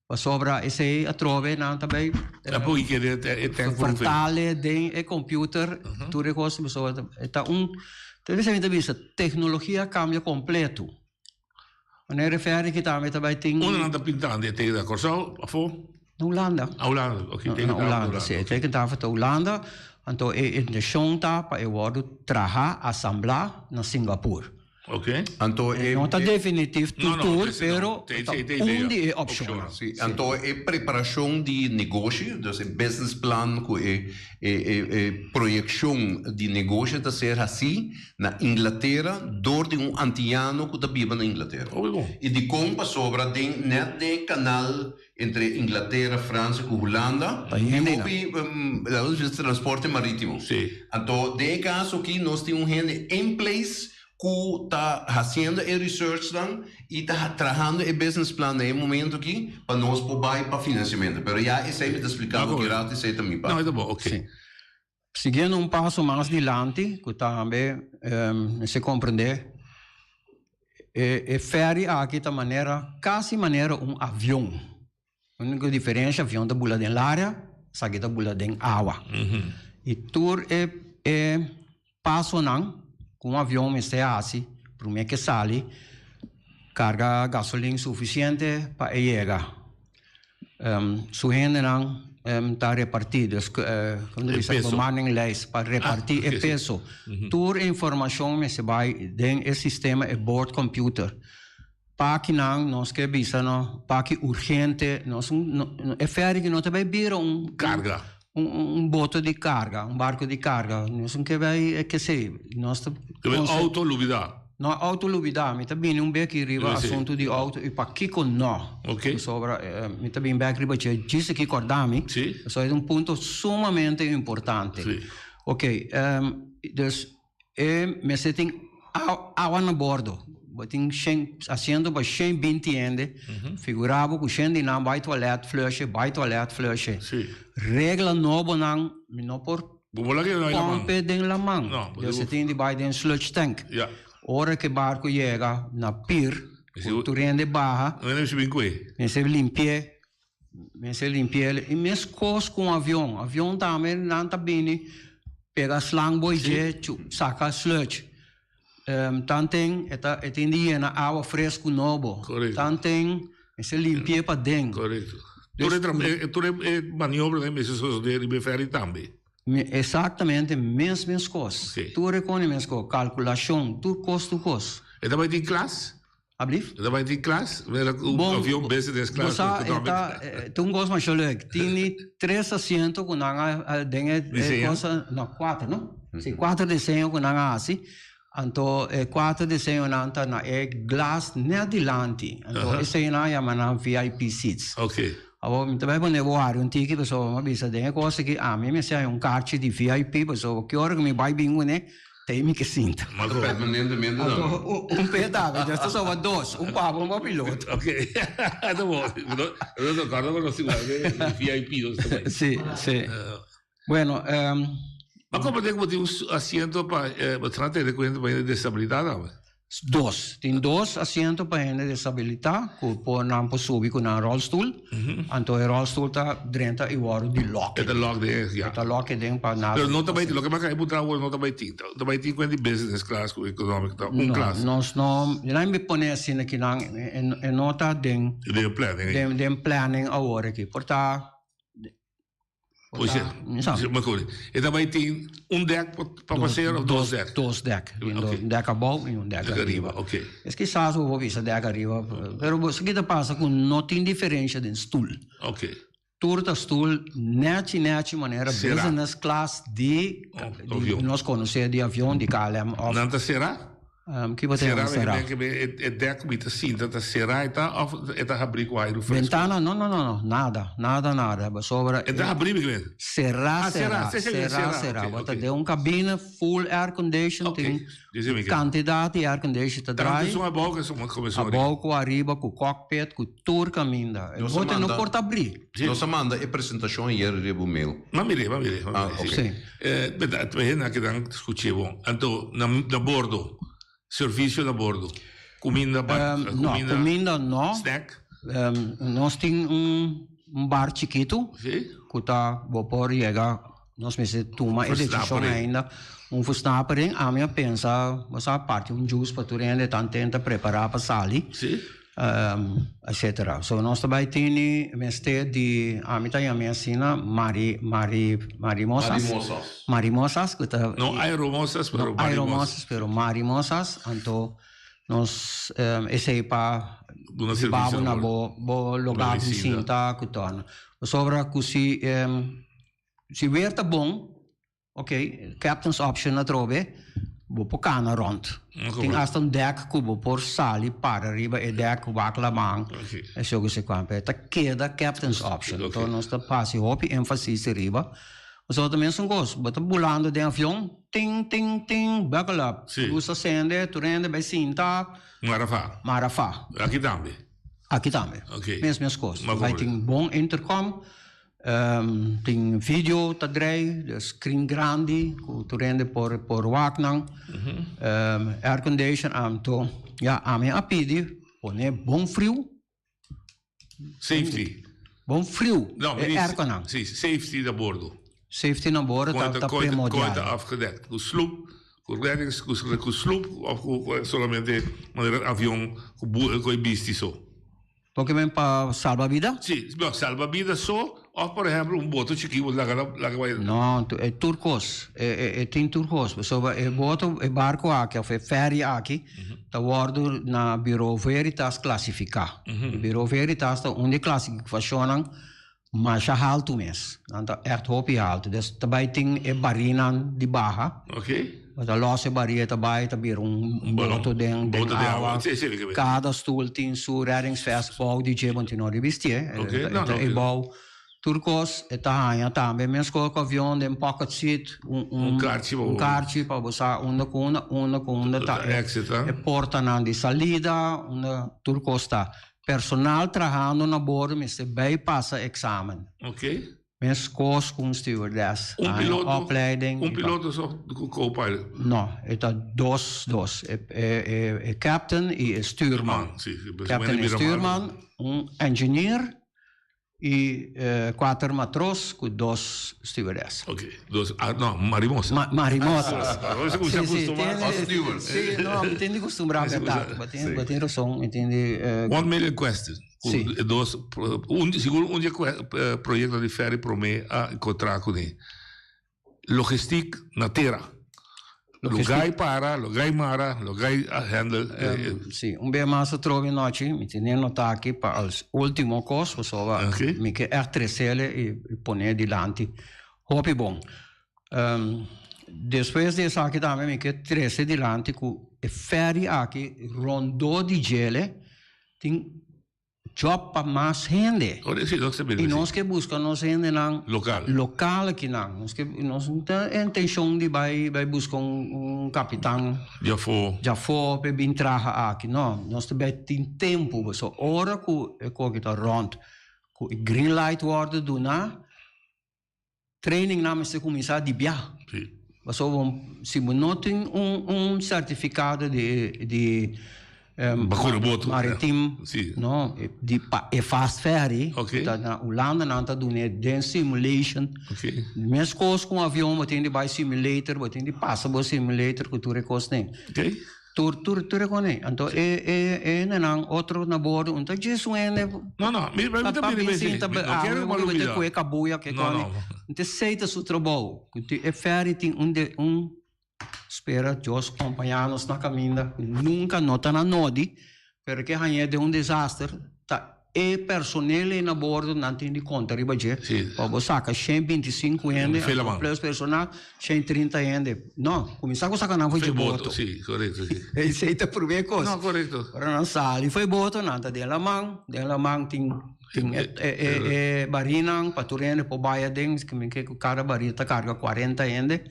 Para sobra esse a trove não também. E poi che è tempo portale de computer, tu recosta pessoa, está deve vista, tecnologia cambia completo. Wanneer refere que também tem. Onde anda pintando te da Corsol, a fo? Holanda. Holanda, ok. Holanda, sim. Tem que Holanda. Então, é de chonta para eu trabalhar, assemblar na Singapura. Ok. Então, não está definitivo tudo, pero onde é opcional. Então, é preparação de negócio, então é business plan, é projeção de negócio de ser assim na Inglaterra, door de antiano que vive na Inglaterra. E de como sobra net de canal entre Inglaterra, França e Holanda, e o transporte marítimo. Então, de caso aqui, nós temos gente em place que está fazendo o research e está trabalhando o business plan no momento aqui para nós poder para financiamento. Mas já é sempre explicado que era isso também. Não, é bom, ok. Seguindo um passo mais adiante, que também se compreender, é ferry aqui da maneira, quase maneira avião. A única diferença, avião da bula dentro da área, aqui da bula dentro da água. E tour é passo não, com avião me está assim, para mim que sale, carga gasolina suficiente para chegar. Su gente não está repartido, como diz a manning list, para repartir o peso. Toda a informação me se vai dentro do sistema e board computer. Para que não, nós que bisano, para que urgente, nós é ferry que não também vira carga. Um boto de carga, um barco de carga. Nós não que vai, que sei, nós autolubidade. Não, autolubidade. Me também um beco riba assunto de auto e para que com não. Ok. Sobra, me também beco riba que disse que acordami. Sim. Isso é ponto sumamente importante. Sim. Ok. Dus, me setem água na bordo. Botin haciendo para 120 ende, figurava que gente não vai toilet flush. Regla nova não por pompe dentro da mão. Você tem de vai dentro sludge tank. Hora que barco chega na pier, tu rende barra, você limpia, se limpia e mes cos com avião também não tá bem pega slang boy saca sludge tanto eta indiana água fresca novo tanto se limpia para dentro correto tu maniobra né mesmo só de refere também exatamente mesmas coisas tu reconhece mesmas coisas calculação tu custo e também tem classe Alsjeblieft. Dat ben je in klas? O avião business class. Toen was maar zo leuk. Tinha 3 assentos com dingen cosa no 4, no? Sì, 4 desenhos com assim. Então, 4 desenhos nanta na glass ne dilante. Então, esse aí na chamam VIP seats. Ok. Allora, também quando eu vou um ticket, pessoal, uma vez tem coisa que a mim me sai carte de VIP, pessoal, que hora que me vai bingo, né? Tem que sinta. Mas permanentemente não. Pedaço, já só 2, papo, um piloto. Ok. Tá bom. Eu não concordo com você, VIP. Sim, sim. Bueno, mas como tem que ter um assento para tratar de coisa para disabilidade, não? 2. Tem 2 assentos para gente disabilità, que não pode subir com um rollstoel. Então, o rollstoel está dentro e o de lock. É lock de, ja. É lock dentro para nada. Mas não também, o que mais botar o não também tem. Também tem com business class, com economic, class. Nós não me põe assim aqui não, é nota de planning agora aqui. Portanto, pois é, uma coisa. E também tem deck para passear ou 2 decks? 2 decks. Um deck abaixo e um deck arriba. Ok. É que sabe o que deck arriba. Mas o que passa com não tem diferença de stool. Ok. Turta stool, nete maneira, business class de nós conhecemos de avião, de KLM. Não será? Que você será? É deck mit assim, tá será e tá abrir com aero fresco. Ventana, não, nada. Sobre. É tá abrir mesmo. Será. Bota de cabine full air condition, tem quantidade de air condition tá dry. Então, uma boca, começou. A boca arriba com cockpit, com tour caminda. Bota não porta abrir. Nossa manda a apresentação hier rebo mail. Ma mi leva. Sim. Beh, que dan discutivo. Então, na bordo. Serviço a bordo. Comida, comida não. Snack. Nós temos bar chiquito. Sim. Que está por chegar. Nós me toma a decisão ainda. Fusnapering, a minha pensa, mas a parte juice para tu rende tenta preparar para sali. Sim. Etc. So nós também temos mestre de a minha assina Marimosas que tá não aeromosas pero Marimosas então nós esse aí para babo na bo lugar de cinta que torna sobra que se vier tá bom ok captain's option na trove vou por cana rond. Tem hasta deck que vou por sali para arriba e deck wakla mang. É isso que se compra. Tá queda captain's option. Então nós tá passe hopi ênfase arriba. Os outros também são gostos. Bota bulando de avião. Ting. Buckle up. Usa sende, tu rende bem cinta. Marafá. Aqui também. Ok. Mesmas coisas. Vai ter bom intercom. Tem vídeo tá dry, screen grande, que tu rende por waknang, air condition, então, a minha pede, põe bom frio. Safety. Bom frio. Não, air condition. Sim, safety da bordo. Safety na bordo tá primordial. Coita afgedekt. O sloop, o reddings, o sloop, of solamente avião, com bisti só. Porque vem para salva-vida? Sim, salva-vida só. Ou, por exemplo, boto chiquinho lá que vai... Não, é turcos. Tem turcos. É boto, é barco aqui, é ferry aqui. Tá guardo na Bureau Veritas classificar. Bureau Veritas tá onde classificação mais alto mesmo. Então, é top alto. Também tem a barina de barra. Ok. Mas a loja barriga também tá vir boto de água. Cada stoel tem sua reddingsvest, bal de G29 de vestir. É bom. Turcos está também mesmo com o avião de pocket seat kart para usar uma tá é porta de salida turcos está personal trabalhando na bordo mas bem passa exame mesmo com stewardess piloto só do co-pilot não está dois é captain e stuurman captain e stuurman engineer e 4 matros com 2 stewardess. Ok, não, marimosa. Marimosas. Agora você começa a acostumar. Sim, não, me tem acostumado, verdade. Tem razão, entende? 1 million questions. Seguro dia projeto de ferry para mim a encontrar com ele. Logistic na terra. Lugar para, lugar mara, lugar handle. Sì, un bel masso trovi noci, mi tenendo aqui para il ultimo costo, so mi che è 3 sele e pone di lanti. Hopi bom. Depois de aqui também mi che 3 di lanti cu e ferry aqui rondo di gele tem job para mais gente. E nós que buscamos gente local aqui não. Nós não tem intenção de vai buscar capitão. Já foi para vir trabalhar aqui. Não, nós também tem tempo. Só hora que está rond, que green light worden doen na training namens de comissário de viagem. Só se não tem certificado de maritiem, no, e fast ferry, dat na Hollanda na doen den simulation. Mes coisas com avião, mas tem de by simulator, mas tem de passable simulator que tu recos nem. Tu recone. Então não outro na bordo, então Jesus é Não, me também não quero uma lúvida. Que cabuia que cone. Então seita su trabalho. E ferry tem spera Deus acompanhar-nos na caminha, nunca nota na nodi, porque é de desastre, tá e personal na bordo não tem de conta, ribaje, para saca 125 ende, plus personal 130 ende, não, começar com saca não foi de boto, sim, correto, sim, e seita por ver coisa, não, correto, para não sali foi boto, nada dela mang tem barinang paturene po bayadeng que cada barita carga 40 ende.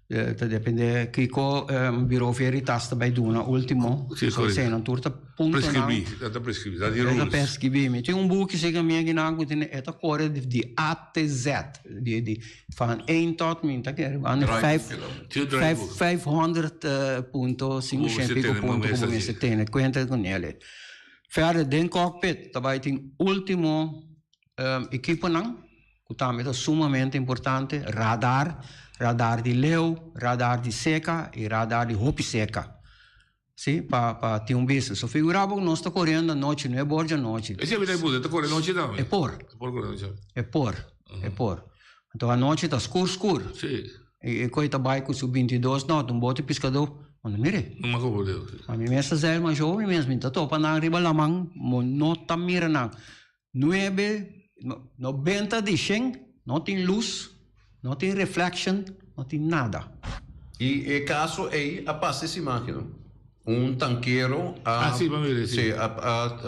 Depende che biro veritas também do na último se não turta ponto prescrevi tem book que chega minha ginang tem esta core de A T Z de van 1 tot minta que é 500 ponto 500 ponto como se tem conta com ele fare den cockpit também tem último equipo não que também é sumamente importante radar de leu, radar de seca e radar de roupa seca. Sim, para ter business. So figurava que nós está correndo à noite, não é borda à noite. E se a vida é boa, está correndo à noite também? É por. Então a noite está escuro. Sim. E coita bike com 22 nota, bote pescador. Não mire. Não como Deus. A mim mesmo é mais jovem mesmo, então topa na riba lamang, não tá mira não. 90 de 100, não tem luz. Não tem reflection, não tem nada. E caso aí, a passa essa máquina. Tanqueiro a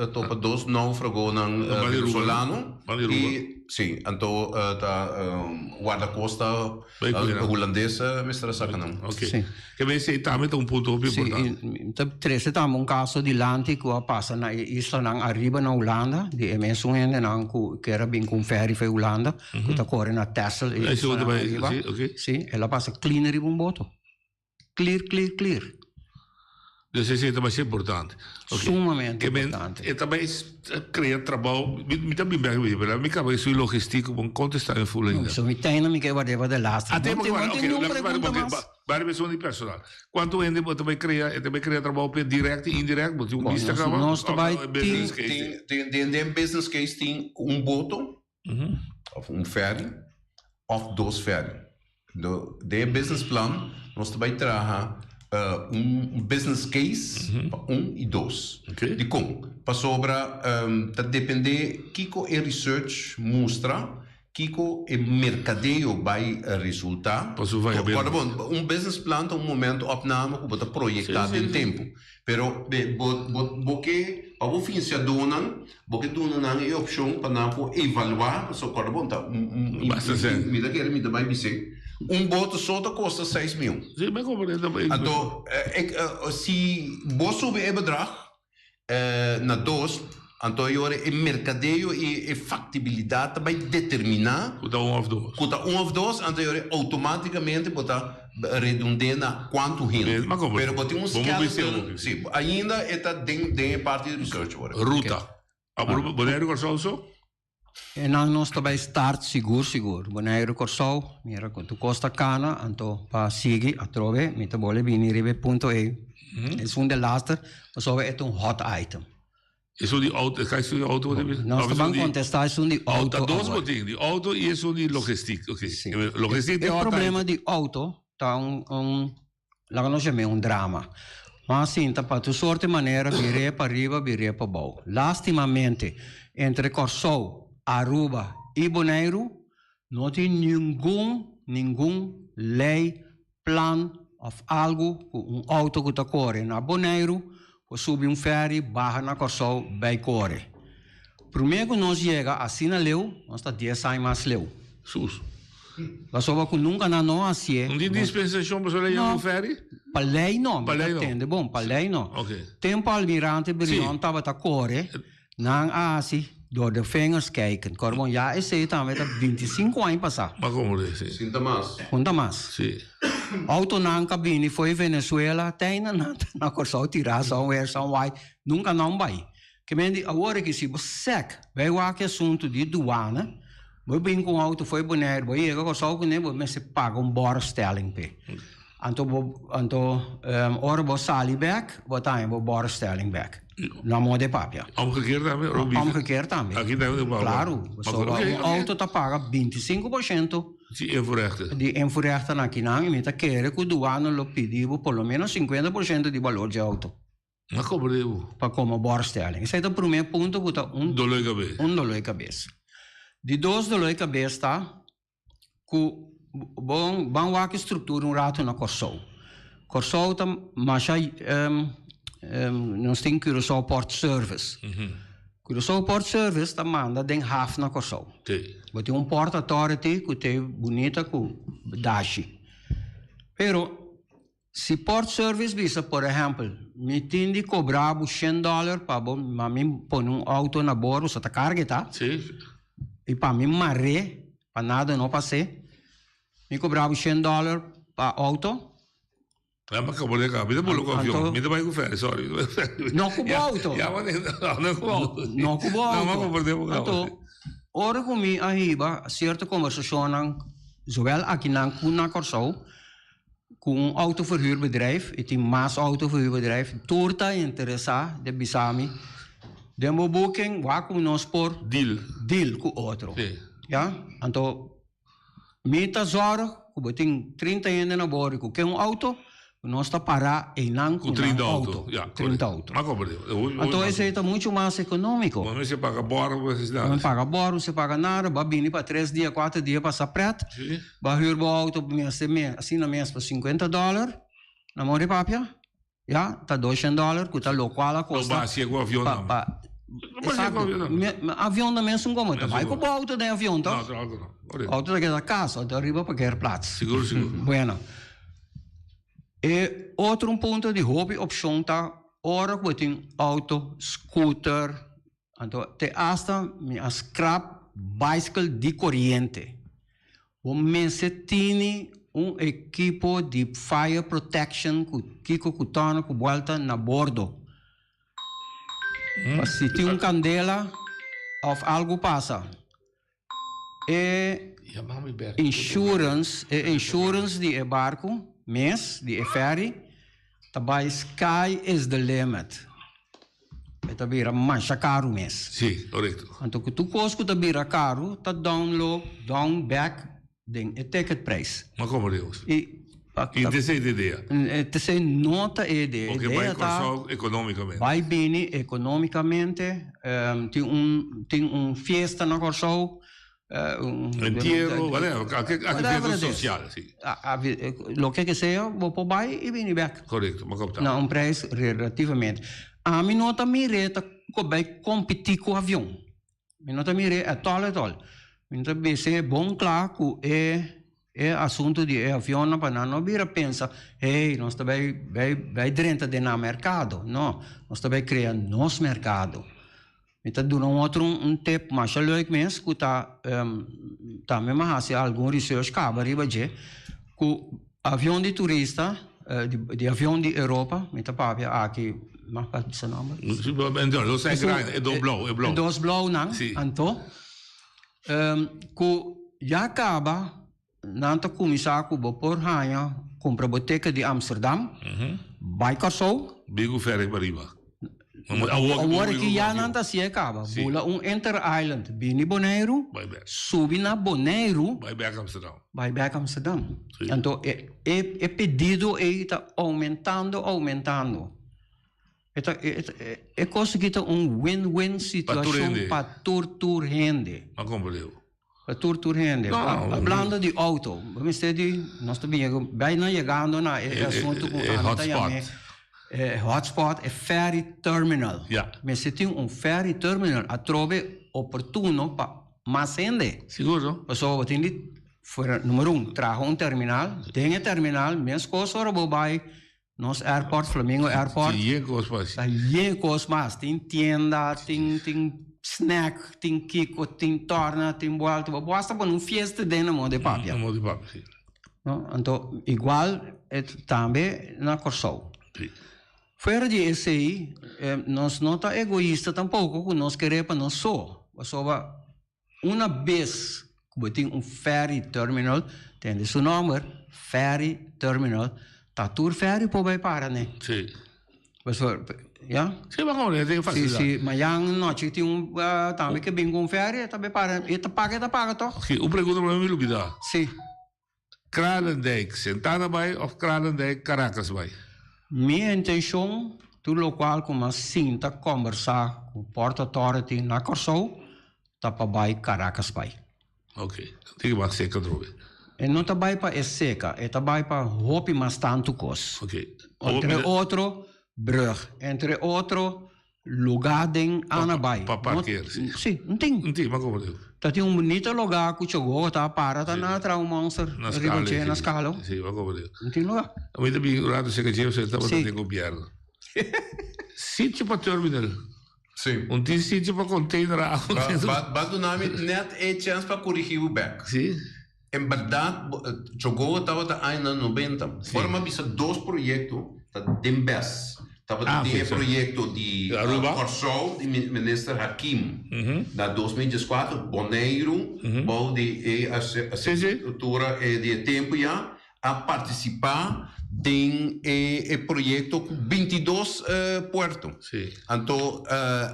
topa 2 náufragos na Venezuelano. E sim, então guarda-costa holandesa mestra sacanam. Ok. Que vem se também um ponto importante. Então, três também caso de lante que passa na isla na arriba na Holanda, de MS1 na que era bem com ferry foi Holanda, que tá correndo na Texel e sim, ela passa clean arriba boto. Clear. Isso é mais importante. Sumamente importante. E também cria trabalho. Me também bem, me cabe isso logístico, bom contestar em full ainda. Isso me tem na minha guarda de last. Até várias pessoas de personal. Quanto ainda também cria trabalho direto e indireto, porque um Instagram, nós também tem business case tem boto, ou ferry, ou 2 ferry. De business plan, nós também trabalha business case 1 e 2. De como? Para sobra, depende Kiko e research mostra, Kiko e mercadeio vai resultar. Business plan é momento opname que você projetar em tempo. Pero porque ao fim se donan, porque donan é opção para evaluar, só para bom tá. Me dá que ele me dá mais dizer. Boto só custa 6 mil. Sim, mas compreendo também. Então, se você subir o bedrag na 2, então o mercadeio e factibilidade vai determinar. Custa 1 ou 2, então automaticamente botar redundante quanto rende. Mas botar skeleton. Sim, ainda está dentro parte de research. Ruta. A Bonaire Corsoso? E nang nós também start seguro. Bonaire Corsou, mira quando costa cana, anto pa sigi a trove, mita bole bini ribe punto e. É de laatste, maar zo is een hot item. Is die auto, kijk zo die auto? Nós estamos contestar isso de auto. Dois motivos, de auto e isso de logística. Ok. Logística é o problema de auto, tá lá nós chamamos drama. Mas sim, tá para tu sorte maneira, virei para riba, virei para baixo. Lastimamente, entre Corsou, Aruba e Bonaire, não tem nenhum lei, plan of algo, auto que está correndo na Bonaire, ou subir ferry, barra na Corsou, vai correr. Primeiro que nós chega assim na leu, nós está 10 anos mais leu. Sus. Mas só que nunca não assim. Não tem dispensação para você ir no ferry? Para lei não. Para lei não. Bom, para lei não. Ok. Tempo almirante brilhante estava a correr, não assim. Door de vingers kijken. Corbon, ja, is het dan met 25 anos passar. Maar como é? Sinta mais. Conta mais. Sim. Auto na cabine foi Venezuela, tem na Corsou tirar somewhere, somewhere, nunca não vai. Que mendi agora que se você vai o assunto de douane, vai bem com auto foi Bonaire, vai ir a Corsou que nem vai se paga borstelling pe. Ora vou sali back, vou tá vou borstelling back. Na moda de papia. Omgekeerd também? Omgekeerd também. Aqui também não Claro. O auto tá paga 25% de enforrechten na Kinang e meta querer que o douane lo pediu pelo menos 50% de valor de auto. Mas como devo? Para como borstelling. Esse é o primeiro ponto que tá dolor de cabeça. Dolor de cabeça. De dois dolor de cabeça tá que bom a estrutura rato na Corsou. Corsou tá mas nós temos Curaçao Port Service. Curaçao Port Service tá manda den half na Corsou. Sim. Tem Port Authority que tem bonita com dashi. Pero se Port Service visa, por exemplo, me tem de cobrar $100 para mim pôr auto na bordo, só tá carga, tá? Sim. E para mim marrer, para nada não passei, me cobrava $100 para auto. Ma acabou de cá, me deu com o avião, me deu mais com ferry, sorry. Não com o auto. Não com o auto. Não com o auto. Não, mas perdemos o auto. Então, ora comigo arriba, certa conversação, zowel aqui na Corsou, com autoverhuurbedrijf, e tem mais autoverhuurbedrijf, torta interessar de Bisami, demo booking, waar com nós por deal com outro. Ja? Então, meta zorg, que tem 30 anos na bordo, com auto, nós está parar em não com 30 auto. 30 auto. Mas como então, isso é muito mais econômico. Mas você paga bordo, você não paga bordo, você paga nada, vai vir para 3 dias, 4 dias para preto, vai vir o auto, assim na mês para $50, na mão de papia, já, tá $200, que tá local a costa. Não basta com o avião, não. Avião também são como, vai com o auto de avião, tá? Não. Auto da casa, de arriba para qualquer plaats. Seguro. Bueno. E outro ponto de hobby opção tá, ora que tem auto, scooter, então te hasta a scrap bicycle de corrente. O mense tem equipo de fire protection que cutano que volta na bordo. Se tem candela ou algo passa. E insurance de barco, mês de ferry, também sky is the limit. Ita bira mancha caro mês. Sim, correto. Então que tu cosco ta bira caro, ta down back den ticket price. Mas como Deus? E essa é a ideia. Essa é nota a ideia. Porque vai custar economicamente. Vai bem economicamente. Tem festa na Corsou. Entierro, a social, sim. Lo que seja, vou para baixo e vem back. Correto, mas como tá? Não, preço relativamente. A minha nota mireta que vai competir com o avião. Minha nota mireta é tol. Minha nota é bom claro que é assunto de avião na banana. Não pensa, nós também vai dentro do mercado. Não, nós também criamos nosso mercado. Então, durante um tempo, mas eu leio mesmo que tá mesmo assim, algum research acaba arriba de que avião de turista, de avião de Europa, então papia aqui, mas para esse nome. Então, é blauw. É blauw, não? Então, Ku já acaba, nanta começar com o por Hanha, compra a boteca de Amsterdam, vai Corsou. Bigo ferry bariba. Agora que já nanta se acaba, bula Inter Island, bini Bonaire, subi na Bonaire, vai back Amsterdam. Vai back Amsterdam. Então, é pedido está aumentando. É conseguir win-win situação para tur rende. Não compreendo. Para tur rende. Falando de auto, nós estamos bem chegando na assunto com hotspot. Hotspot é ferry terminal. Yeah. Mas se tem ferry terminal, a trove oportuno para mais gente. Seguro. Então, número 1, traga terminal, tem terminal, mesmo coisa, vai nos airport, Flamingo Airport. Tem coisa mais. Tem tienda, tem snack, tem kiko, tem torna, tem volta. Basta para uma festa dentro do de papia. Sim. Então, igual também na Corsou. Sim. Fora de esse aí, nós não estamos egoístas tampouco, nós queremos para nós só. Uma vez que tem ferry terminal, tem seu nome, ferry terminal, tá tudo ferry para parar, né? Sim. Já? Sim, mas como tem facilidade. Sim, mas já noite tem também que vem com ferry, também para, e paga, toch? Sim, o pergunta para mim, Lubida. Sim. Kralendijk, Santana Bay ou Kralendijk, Caracas Bay? Minha intenção, do local como assim, tá conversar com o Port Authority na Corsou, tá para Bay Caracas Bay. Ok, tem que mais seca droga. E não tá Bay para seca, é tá Bay para roupa mais tanto coisa. Ok. Entre outro, brug, entre outro, lugar em Ana Bay. Para parquear, sim. Sim, não tem. Não tem, mas como deu? Tá tem bonito lugar que chegou, tá para, tá na Monster, na escala. Sim, mas como deu? Não tem lugar. A mim também, o lado seca você estava tendo governo. Sítio para terminal. Sim. Tem sítio para container. Mas o nome net é chance para corrigir o back. Sim. Em verdade, chegou estava ainda 90. Forma bisa 2 projetos da Dembes. Estava tem projeto de Corsou, de ministro Hakim, da 2014, Bonaire, de a estrutura de tempo já a participar de projeto com 22 portos. Então,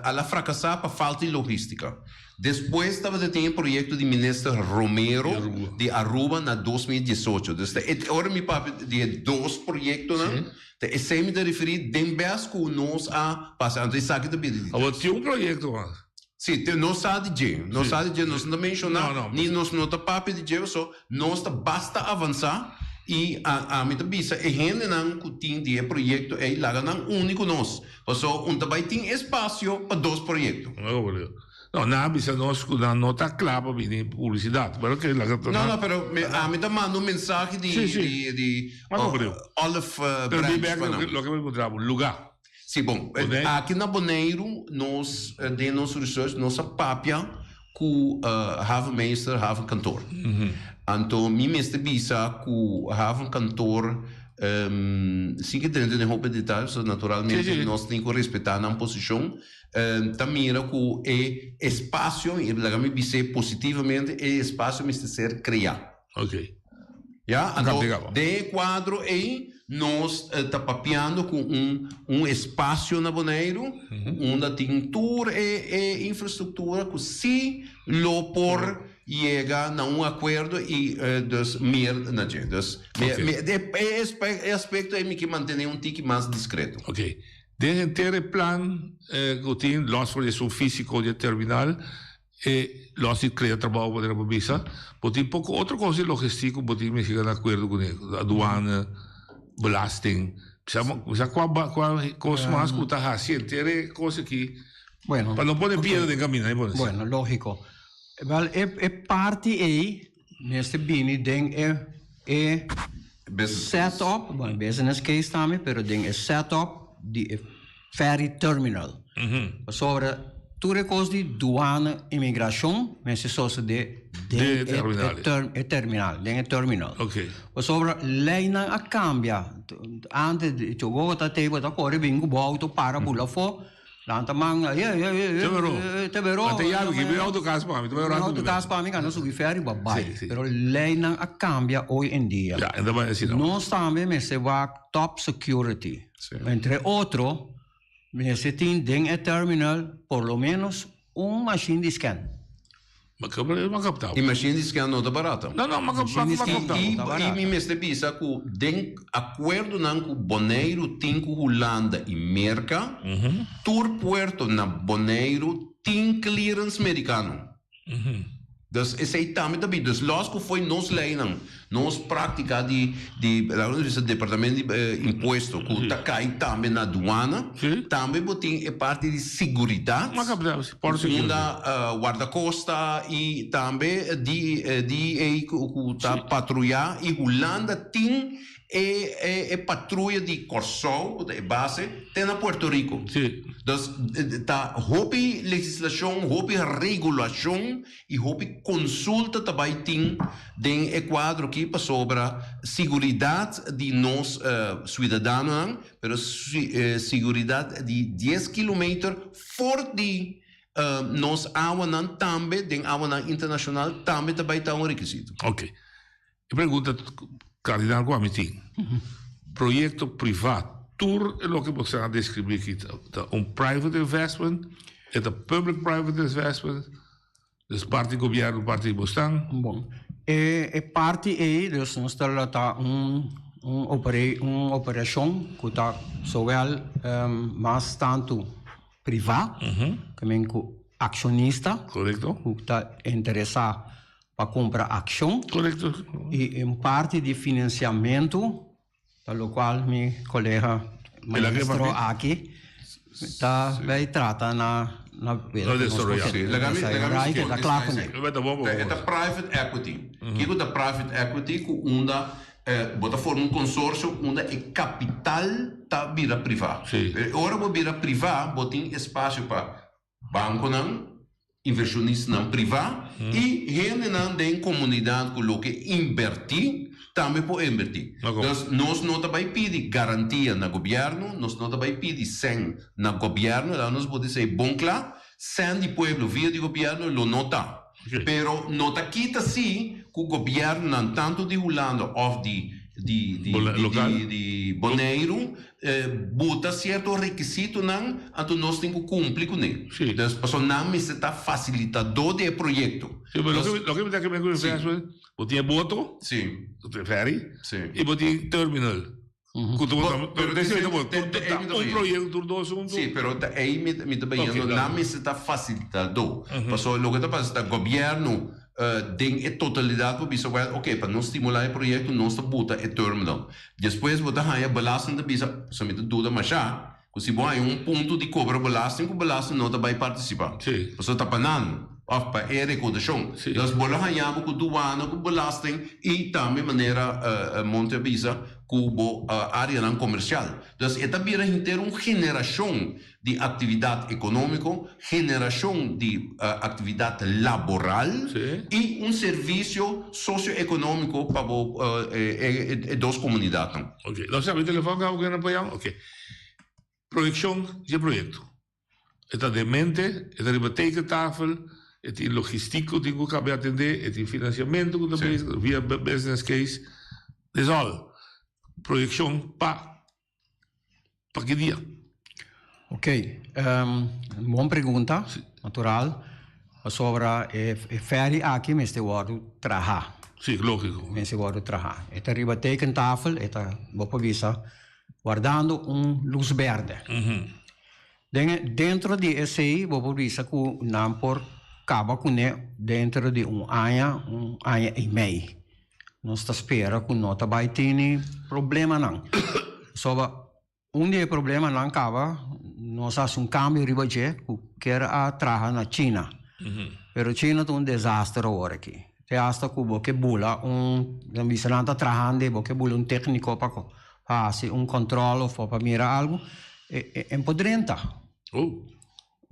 ela fracassou por falta de logística. Depois estava tem projeto de ministro Romero de Aruba na 2018. Então, agora me papo de 2 projetos, né? É sempre de referir Dembes com nós a passar. Então, isso aqui também. Agora tinha projeto, mano. Sim, não sabe de nós não mencionamos, nem nós não tá papo de Dieu, só nós basta avançar e a minha bisa é gente não que tem de projeto é lá não único nós, só também tem espaço para 2 projetos. Não, na bisa nós não tá claro para vir publicidade, mas que lá não, pero a mim manda mensagem de Olive Branch, lo que me encontramos, lugar. Sim, bom, aqui na Bonaire, nós, de nosso research, nossa papia, com Havenmeester, Havenkantor. Então, minha mestre bisa, com Havenkantor, sim que dentro de roupa de detalhes, naturalmente, nós temos que respeitar a posição, também com o espaço, e lá me bisa positivamente, o espaço me ser criado. Ok. Já, então, de quadro aí, nós estamos papeando com espaço na Bonaire, onde tem tour e infraestrutura que se lo por chega a acordo e dus meer na gente. Dus aspecto é que manter tique mais discreto. Ok. Dentro ter plan que tem los projetos físico de terminal e los crea trabalho para a visa, porque tem pouco outra coisa logística, porque me chega de acordo com ele, aduana, belasting, já qual coisa mais que está fazendo, ter coisa que para não poder piedra de caminho, é bom. Bueno, lógico. Wel, é parte aí, neste bini, é setup, bom, business case também, pero é setup de ferry terminal. Sobre tudo coisa de douane, imigração, mas é só de terminal, é terminal. Ok. Sobre lei não a cambia, antes de jogar a table da corre bingo bauto para bula fo, Lanta manga, te vero. Até já, que veio autocarro para mim, tu veio autocarro para mim, que não subi ferry, babai. Pero lei não a cambia hoje em dia. Já, ainda vai assim não. Nós também me se va top security. Entre outro, me se tem em terminal por lo menos machine de scan. Mas capital. E machine de scan não é barata. Não, mas capital. E me se pensa que den acordo não com Bonaire tem com Holanda e Merca, tur puerto na Bonaire tem clearance americano. Dus esse aí também, dus los que foi nos leiden, nos prática de departamento de imposto, que tá cai também na aduana, também botem parte de segurança, guarda-costa e também de que tá patrulhar e Holanda tem patrulha de Corsol, de base, tem na Puerto Rico. Dus tá hobby legislação, hobby regulação e hobby consulta também tem quadro aqui para sobre segurança de nós cidadãos, pero segurança de 10 km fora de nós awanan também, tem awanan internacional também está um requisito. Ok. Eu pergunto, Cardinal Guamitin, projeto privado, tur é o que você vai descrever aqui, private investment, é public-private investment, é parte do governo, parte de Boston? Bom, é parte aí, nós temos uma operação que está sobre mais tanto privado, também com acionista, correto, que está interessado para comprar ação, correto, e em parte de financiamento, pelo qual meu colega ministro aqui vai tratar na é private equity. Que é private equity que unda bota forma um consórcio onde é capital tá vira privado. Ora vou vira privado, botem espaço para banco não, inversionista não privado e gente não tem comunidade que lo que invertir também pode invertir. Então, nós não também pedir garantia no governo, nós não também pedir 100 no governo, nós podemos dizer, bom claro, 100 de povo via de governo, lo nota. Pero nota quita sim que o governo não tanto de Holanda ou de Bonaire bota certo requisito não, então nós temos que cumprir com ele. Então, não me está facilitador do projeto. Sim, mas o que me dá que me conhece, botinha boto, ferry, e botinha terminal. Um projeto dos um. Sim, pero aí me está bem, não me está facilitador. Porque o que está fazendo o governo tem a totalidade para bisa ok, para não estimular o projeto, nós está bota a terminal. Depois botar a belasting da bisa, somente dúvida mas já, se há ponto de cobrar belasting, o belasting não vai participar. Sim. Você está panando. Of para a recordação. Nós vamos ganhar com doana, com belasting e também maneira monte visa com a área não comercial. Então, é também ter uma geração de atividade econômica, geração de atividade laboral e serviço socioeconômico para duas comunidades. Ok, nós sabemos o telefone que alguém apoiamos? Ok. Projeção de projeto. É de mente, é de tekentafel, é de logístico que tem que atender, é de financiamento que também via business case. That's all. Projeção para que dia? Ok, boa pergunta, natural. Sobre a ferry aqui, mas eu vou trabalhar. Sim, lógico. Mas eu vou trabalhar. É arriba tekentafel, é boa visa, guardando luz verde. Dentro de esse, vou visa que não por acaba com dentro de ano e meio. Nós está esperando que não vai ter problema não. Sobre dia problema não acaba, nós fazemos câmbio riba que quer trabalhar na China. Pero China tem desastre agora aqui. Tem hasta que você bula não está trabalhando, você bula técnico para fazer controle ou para mirar algo, é podrenta.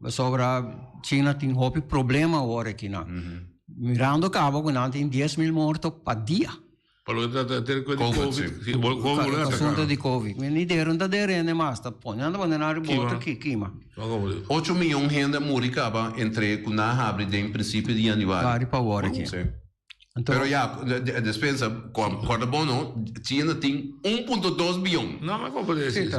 Sobre a China tem problema agora aqui. Mirando cabo que não tem 10.000 mortos por dia. Para ter coisa de Covid. Sim, o assunto de Covid. Mas nem deram da derene, mas tá ponhando na rebota aqui, quima. 8 milhões de gente moricaba entre com na abre de princípio de januário. Claro, para agora aqui. Então, pero já, a despensa, corda bono, tinha 1,2 bilhão. Não, mas como pode ser?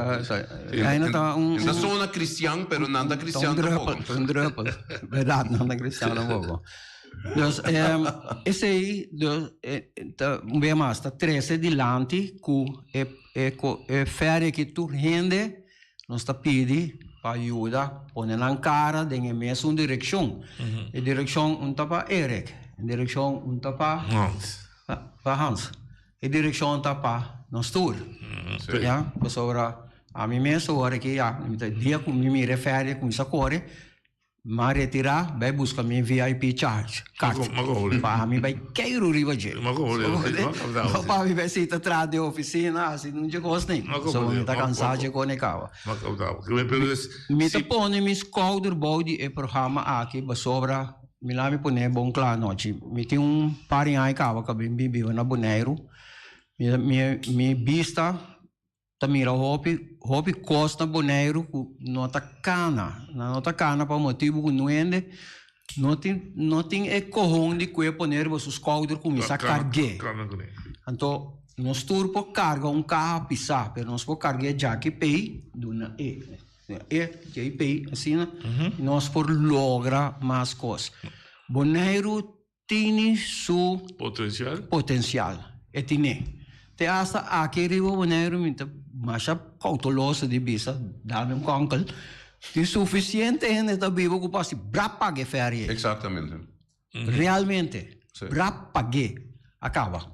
Ainda está Na zona cristã, pero nada cristão tampoco. Um drupal, verdade, nada cristão tampoco. Dus, esse aí, bem mais, está 13 dilante, que férias que tu rende, nós está pedindo para ajuda, põe na cara, tem mesmo uma direção. A direção não está para Eric, a direção não está para Hans, a direção não está para nós todos. Já, pessoal, a mim mesmo, agora que dia que me refere com isso corre, mas retirar, vai buscar minha VIP charge. Para mim vai queiro riba de. Para mim vai ser atrás da oficina, assim não te gosto nem. Só me tá cansado de conectar. Me tá pondo me escolher body e programa aqui, para sobra, me lá me põe bom claro noite. Me tem parinho aí cava que bem bebeu na Boneiro. Me vista mira hopi costa Boneiro nota cana para motivo que não tem ecorrão de que poner os códigos começar a carregar. Então nós turpo carga carro pisar, mas nós por carregar já que pay duna que pay assim, nós por logra mais coisas. Boneiro tem su potencial e tem te hasta aqui ribo Boneiro mas cauteloso de vista, dá-me concol, que suficiente gente está vivo que pode pagar férias. Exatamente. Realmente, pagar, acaba.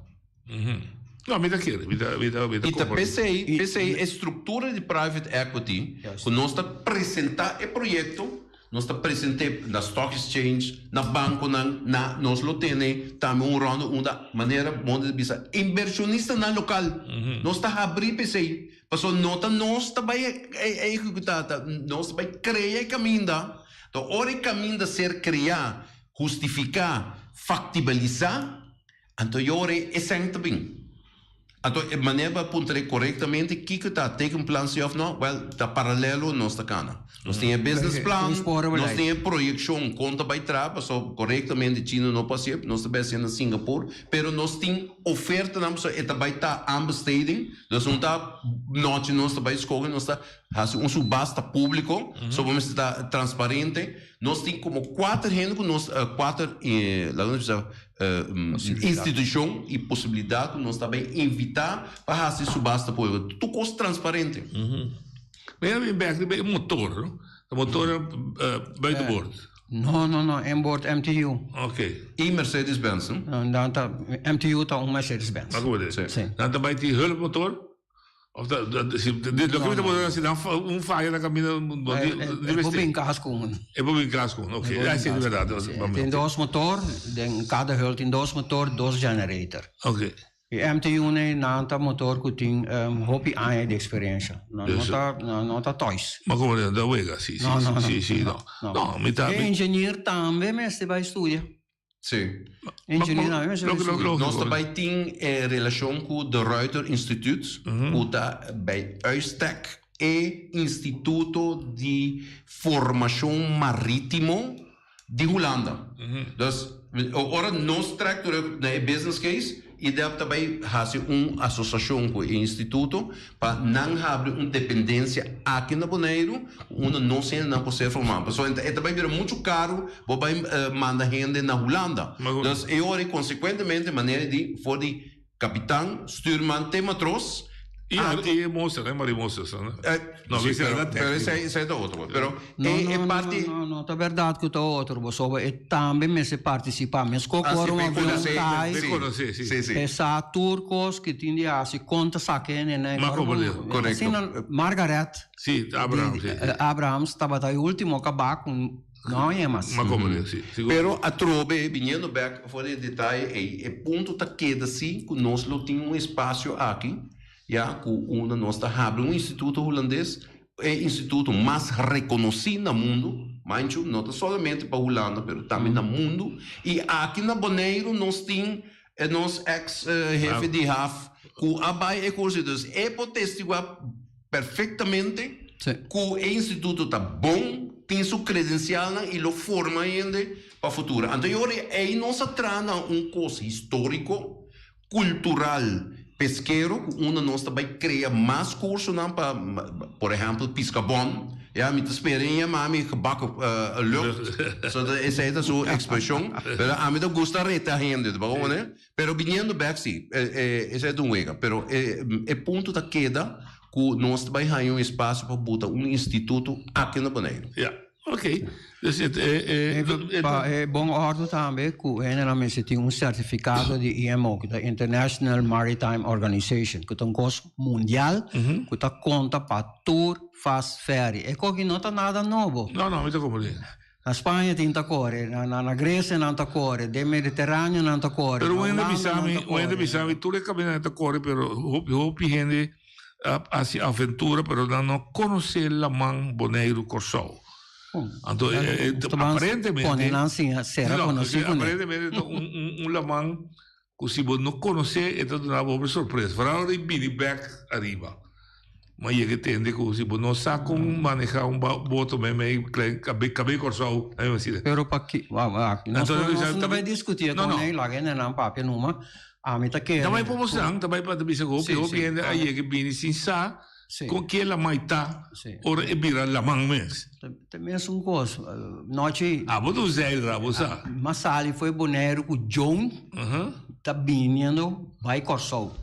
Não, me dá aquilo, me dá. E PCI é estrutura de private equity, que nós está apresentar o projeto, nós está apresentar na stock exchange, na banco, nós lo temos, também uma maneira onde bisa inversionista na local, nós está abrir PCI. Passou nota, nós está vai executar, nós vai criar caminho. Então, hora caminho ser criar, justificar, factibilizar, então hora é sempre bem. Então, a maneira para apontar corretamente, que está tem plan se ou não, está paralelo nós está cana. Nós temos business plan, nós temos projeção, conta vai trabalhar, só corretamente China não passa, nós também sendo Singapura, pero nós temos oferta, não só vai estar ambos stading, nós não está noite nós também escolher, nós está fazendo subasta público, só vamos estar transparente, nós temos como 4 gente, nós 4 instituição e possibilidade, nós também invitar para fazer subasta pública, tudo coisa transparente. Bem, motor, o motor bij de boord. No, em board MTU. Ok. E Mercedes-Benz? Dan MTU está Mercedes-Benz. Dat goed is. Dan daarbij die hulpmotor? Of dat document moet als je dan fire dan cabine bobin casco. E bobin casco. Ok. Ja, sim, verdade. Tem 2 motor, tem cada hulp tem 2 motor, 2 generator. Ok. E MTU ne nanta motor que tem hopi anos de experiência. Não tá toys. Mas como é da Vega? Sim. Não, me tá. E engenheiro também, mas você vai estudar. Sim. Engenheiro também, mas você vai estudar. Nós também tem relação com o De Ruyter Instituut, que está bij Uistec e Instituto de Formação Marítimo de Holanda. Dus, agora nós trazemos na business case e deve também fazer uma associação com o instituto para não haver uma dependência aqui na Boneiro, onde não se não pode ser formado. Então, também vira muito caro para mandar gente na Holanda. Então, eu consequentemente maneira de for de capitão, stuurman, te matros. E moça, né? Maria moça, né? Não, isso é da técnica. Isso é da outra. Pero não, é verdade que é outro, mas e também me se participa, mas qualquer uma vez essa turcos que tinha se conta saquene, né? Correto. Margaret. Sim, Abraham estava daí último acabar com não é mais. Pero a trobe vindo back for the detalhe é ponto tá queda assim que nós não temos espaço aqui. Com nós abre instituto holandês, é o instituto mais reconhecido no mundo, não somente para a Holanda, mas também no mundo. E aqui na Boneiro nós temos é nosso ex-jefe de RAF, que abai é coisa, então, pode testificar perfeitamente que o instituto está bom, tem sua credencial e lo forma ainda para o futuro. Então, aí nós trana coisa histórico, cultural, pesqueiro, onde nós também cria mais cursos, por exemplo, piscabon. Ja, met de speringen, maar met gebakken lucht. Essa é a sua expressão. Pero a mim não gosta de reta gente, bom, né? Pero viniendo back, sim, esse é um ega. Pero é ponto da queda que nós também temos espaço para botar instituto aqui no Bonaire. Ja, ok. Dus é bom ordem também que generalmente tem certificado de IMO, que é International Maritime Organization, que é coisa mundial, que está conta para tour, faz ferry. É que não está nada novo. Não, muito comum. Na Espanha tem tacore, na Grécia não tacore, no Mediterrâneo não tacore. Pero ainda bisami, tudo é caminhando tacore, pero hope gente assim aventura, pero não conhece a mão Bonaire Corsol. Então, aparentemente, lamang, se você não conhecer, então não vai surpresa. Para ele vir back arriba. Mas ele entende que se você não sabe manejar boto mesmo, cabe corsol, aí você. Pero para que, nós não vai discutir com ele lá, né? Não papo numa. A mim tá que. Também para mostrar, também para dizer que o que aí ele vem sem sa. Com que ela vai estar, ora é virar a mão mesmo. Também é uma coisa. Noite. Vou usar ele, vou usar. Mas ali foi Bonaire com o John, tá vindo, vai Corsol.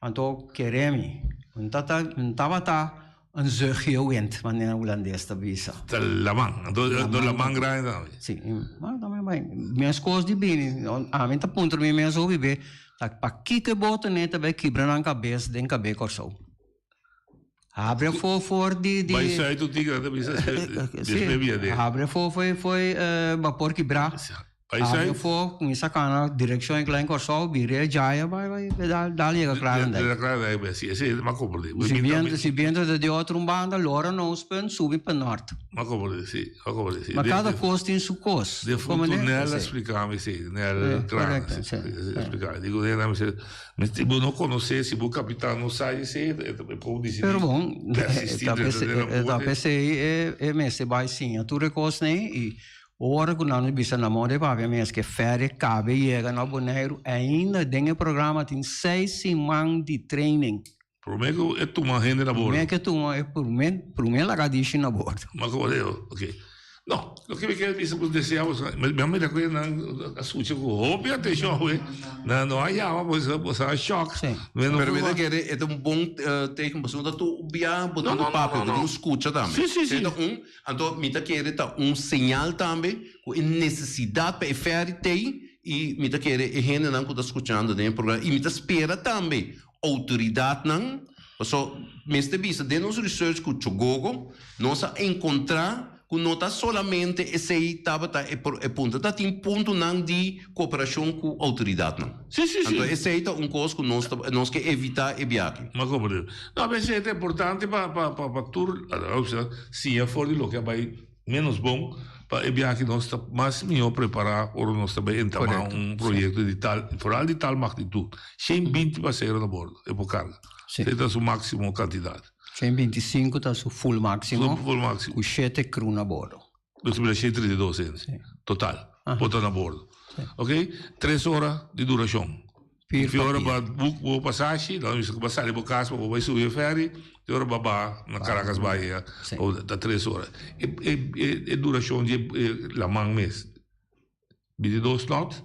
Então, queremos. Não estava um zeugje wint, maneira holandês da visa. La mão, do la mão grande também. Sim, mas também vai. Minhas coisas de bem, a mim tá ponto de minhas ouvidas, tá para que bota neta vai quebrar na cabeça, den cabeça Corsol. Abre a for de vai sair do tigre da bisa desbebia dele. Abre a for foi vapor quebrar. Abre a for com essa cana direção em Klein Corsol, vire Jaya vai dar ali a clara daí. Claro daí, sim, esse é uma coisa. Se vindo de outro banda, lora não spin sube para norte. Uma coisa, sim, uma coisa, sim. Mas cada coisa tem sua coisa. De fundo nela explicar-me, sim, nela claro, explicar. Digo, mas se você não conhecer, se o capitão não sai, sim, é pouco dizer. Pero bom, tá pensei é mesmo vai sim, a tua coisa né e ora que nós bisa na mão de papai mesmo que fere cabe chega no Bonaire ainda tem programa tem 6 semanas de training. Prometo é tu uma gente na bordo. Prometo que tu é prometo lá gadisci na bordo. Mas como eu, ok. Não, o que me quer dizer que desejamos, mas me da coisa na assunto com óbvio atenção, não há mas a choque. Pero me que é um bom take uma segunda tu bia botar no papel, não escuta também. Sim. Então me da que é sinal também, com necessidade para ferry tem e me da que é gente não que está escutando dentro programa e me da espera também autoridade não, só mestre bisa de nosso research com o Google, nós encontrar que não está somente esse aí é ponto, está tem ponto não de cooperação com a autoridade não. Sim. Então esse aí está coisa que nós que evitar e viajar. Mas como não? Não, mas é importante para tur, sim, é fora de lo que vai menos bom para viajar nós está mais melhor preparar ou nós também entamar projeto de tal magnitude, 120 passageiros na bordo, é por carga. Essa é a sua máxima quantidade. 125 está su full máximo. Com 7 crew na bordo. Então, 132 total. Botar na bordo. Ok? 3 horas de duração. 4 horas para book passagem, não é passagem para casa, para subir a ferry, 3 horas para na Caracas Bahia, ou da 3 horas. E duração de la mão mês. 22 knots?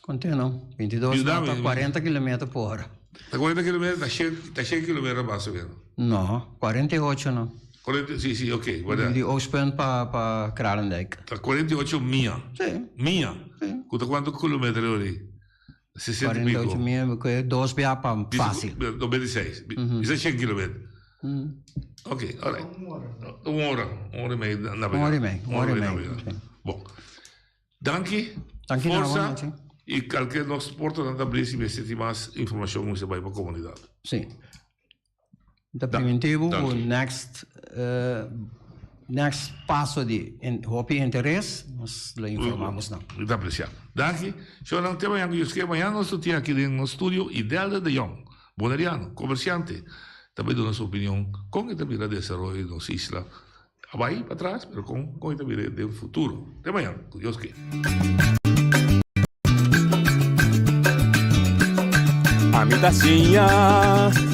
Contém não. 22 knots a 40 km por hora. Está 40 km, está 100 km mais ou menos. Não, 48 não. 40, sim, ok. De Oospunt para Kralendijk. Está 48 milha. Sim. Milha? Sim. Quantos quilômetros ali? 60 48 milha, que é 2 BA para fácil. 96. Isso é 100 km. Ok, alright. Uma hora e meia na verdade. Uma hora e meia. Bom. Danke. Força. E qualquer nosso porto não está se você tem mais informação, você vai para a comunidade. Sim. Da primitivo, o next next passo de hopi interesse, nós lhe informamos não. Muito apreciado. Daqui, eu não tenho amanhã, eu esqueci amanhã, nós temos aqui no estúdio Idelda de Jong, boneriano, comerciante, também dando sua opinião com esta vida de desenvolvimento nos isla. Vai para trás, mas com esta vida do futuro. Até amanhã, Deus quer. A mi tacinha,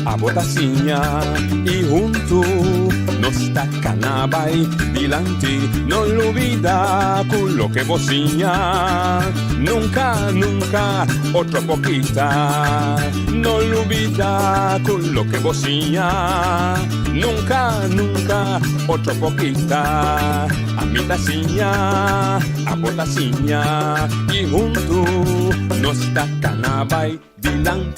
a botacinha e junto nos tacanabay dilante, non olvida quello che bocinha, nunca, nunca, otro poquita, non olvida quello che bocinha, nunca, nunca, otro poquita, a mi tacinha, a botacinha y junto nos tacanabay dilante.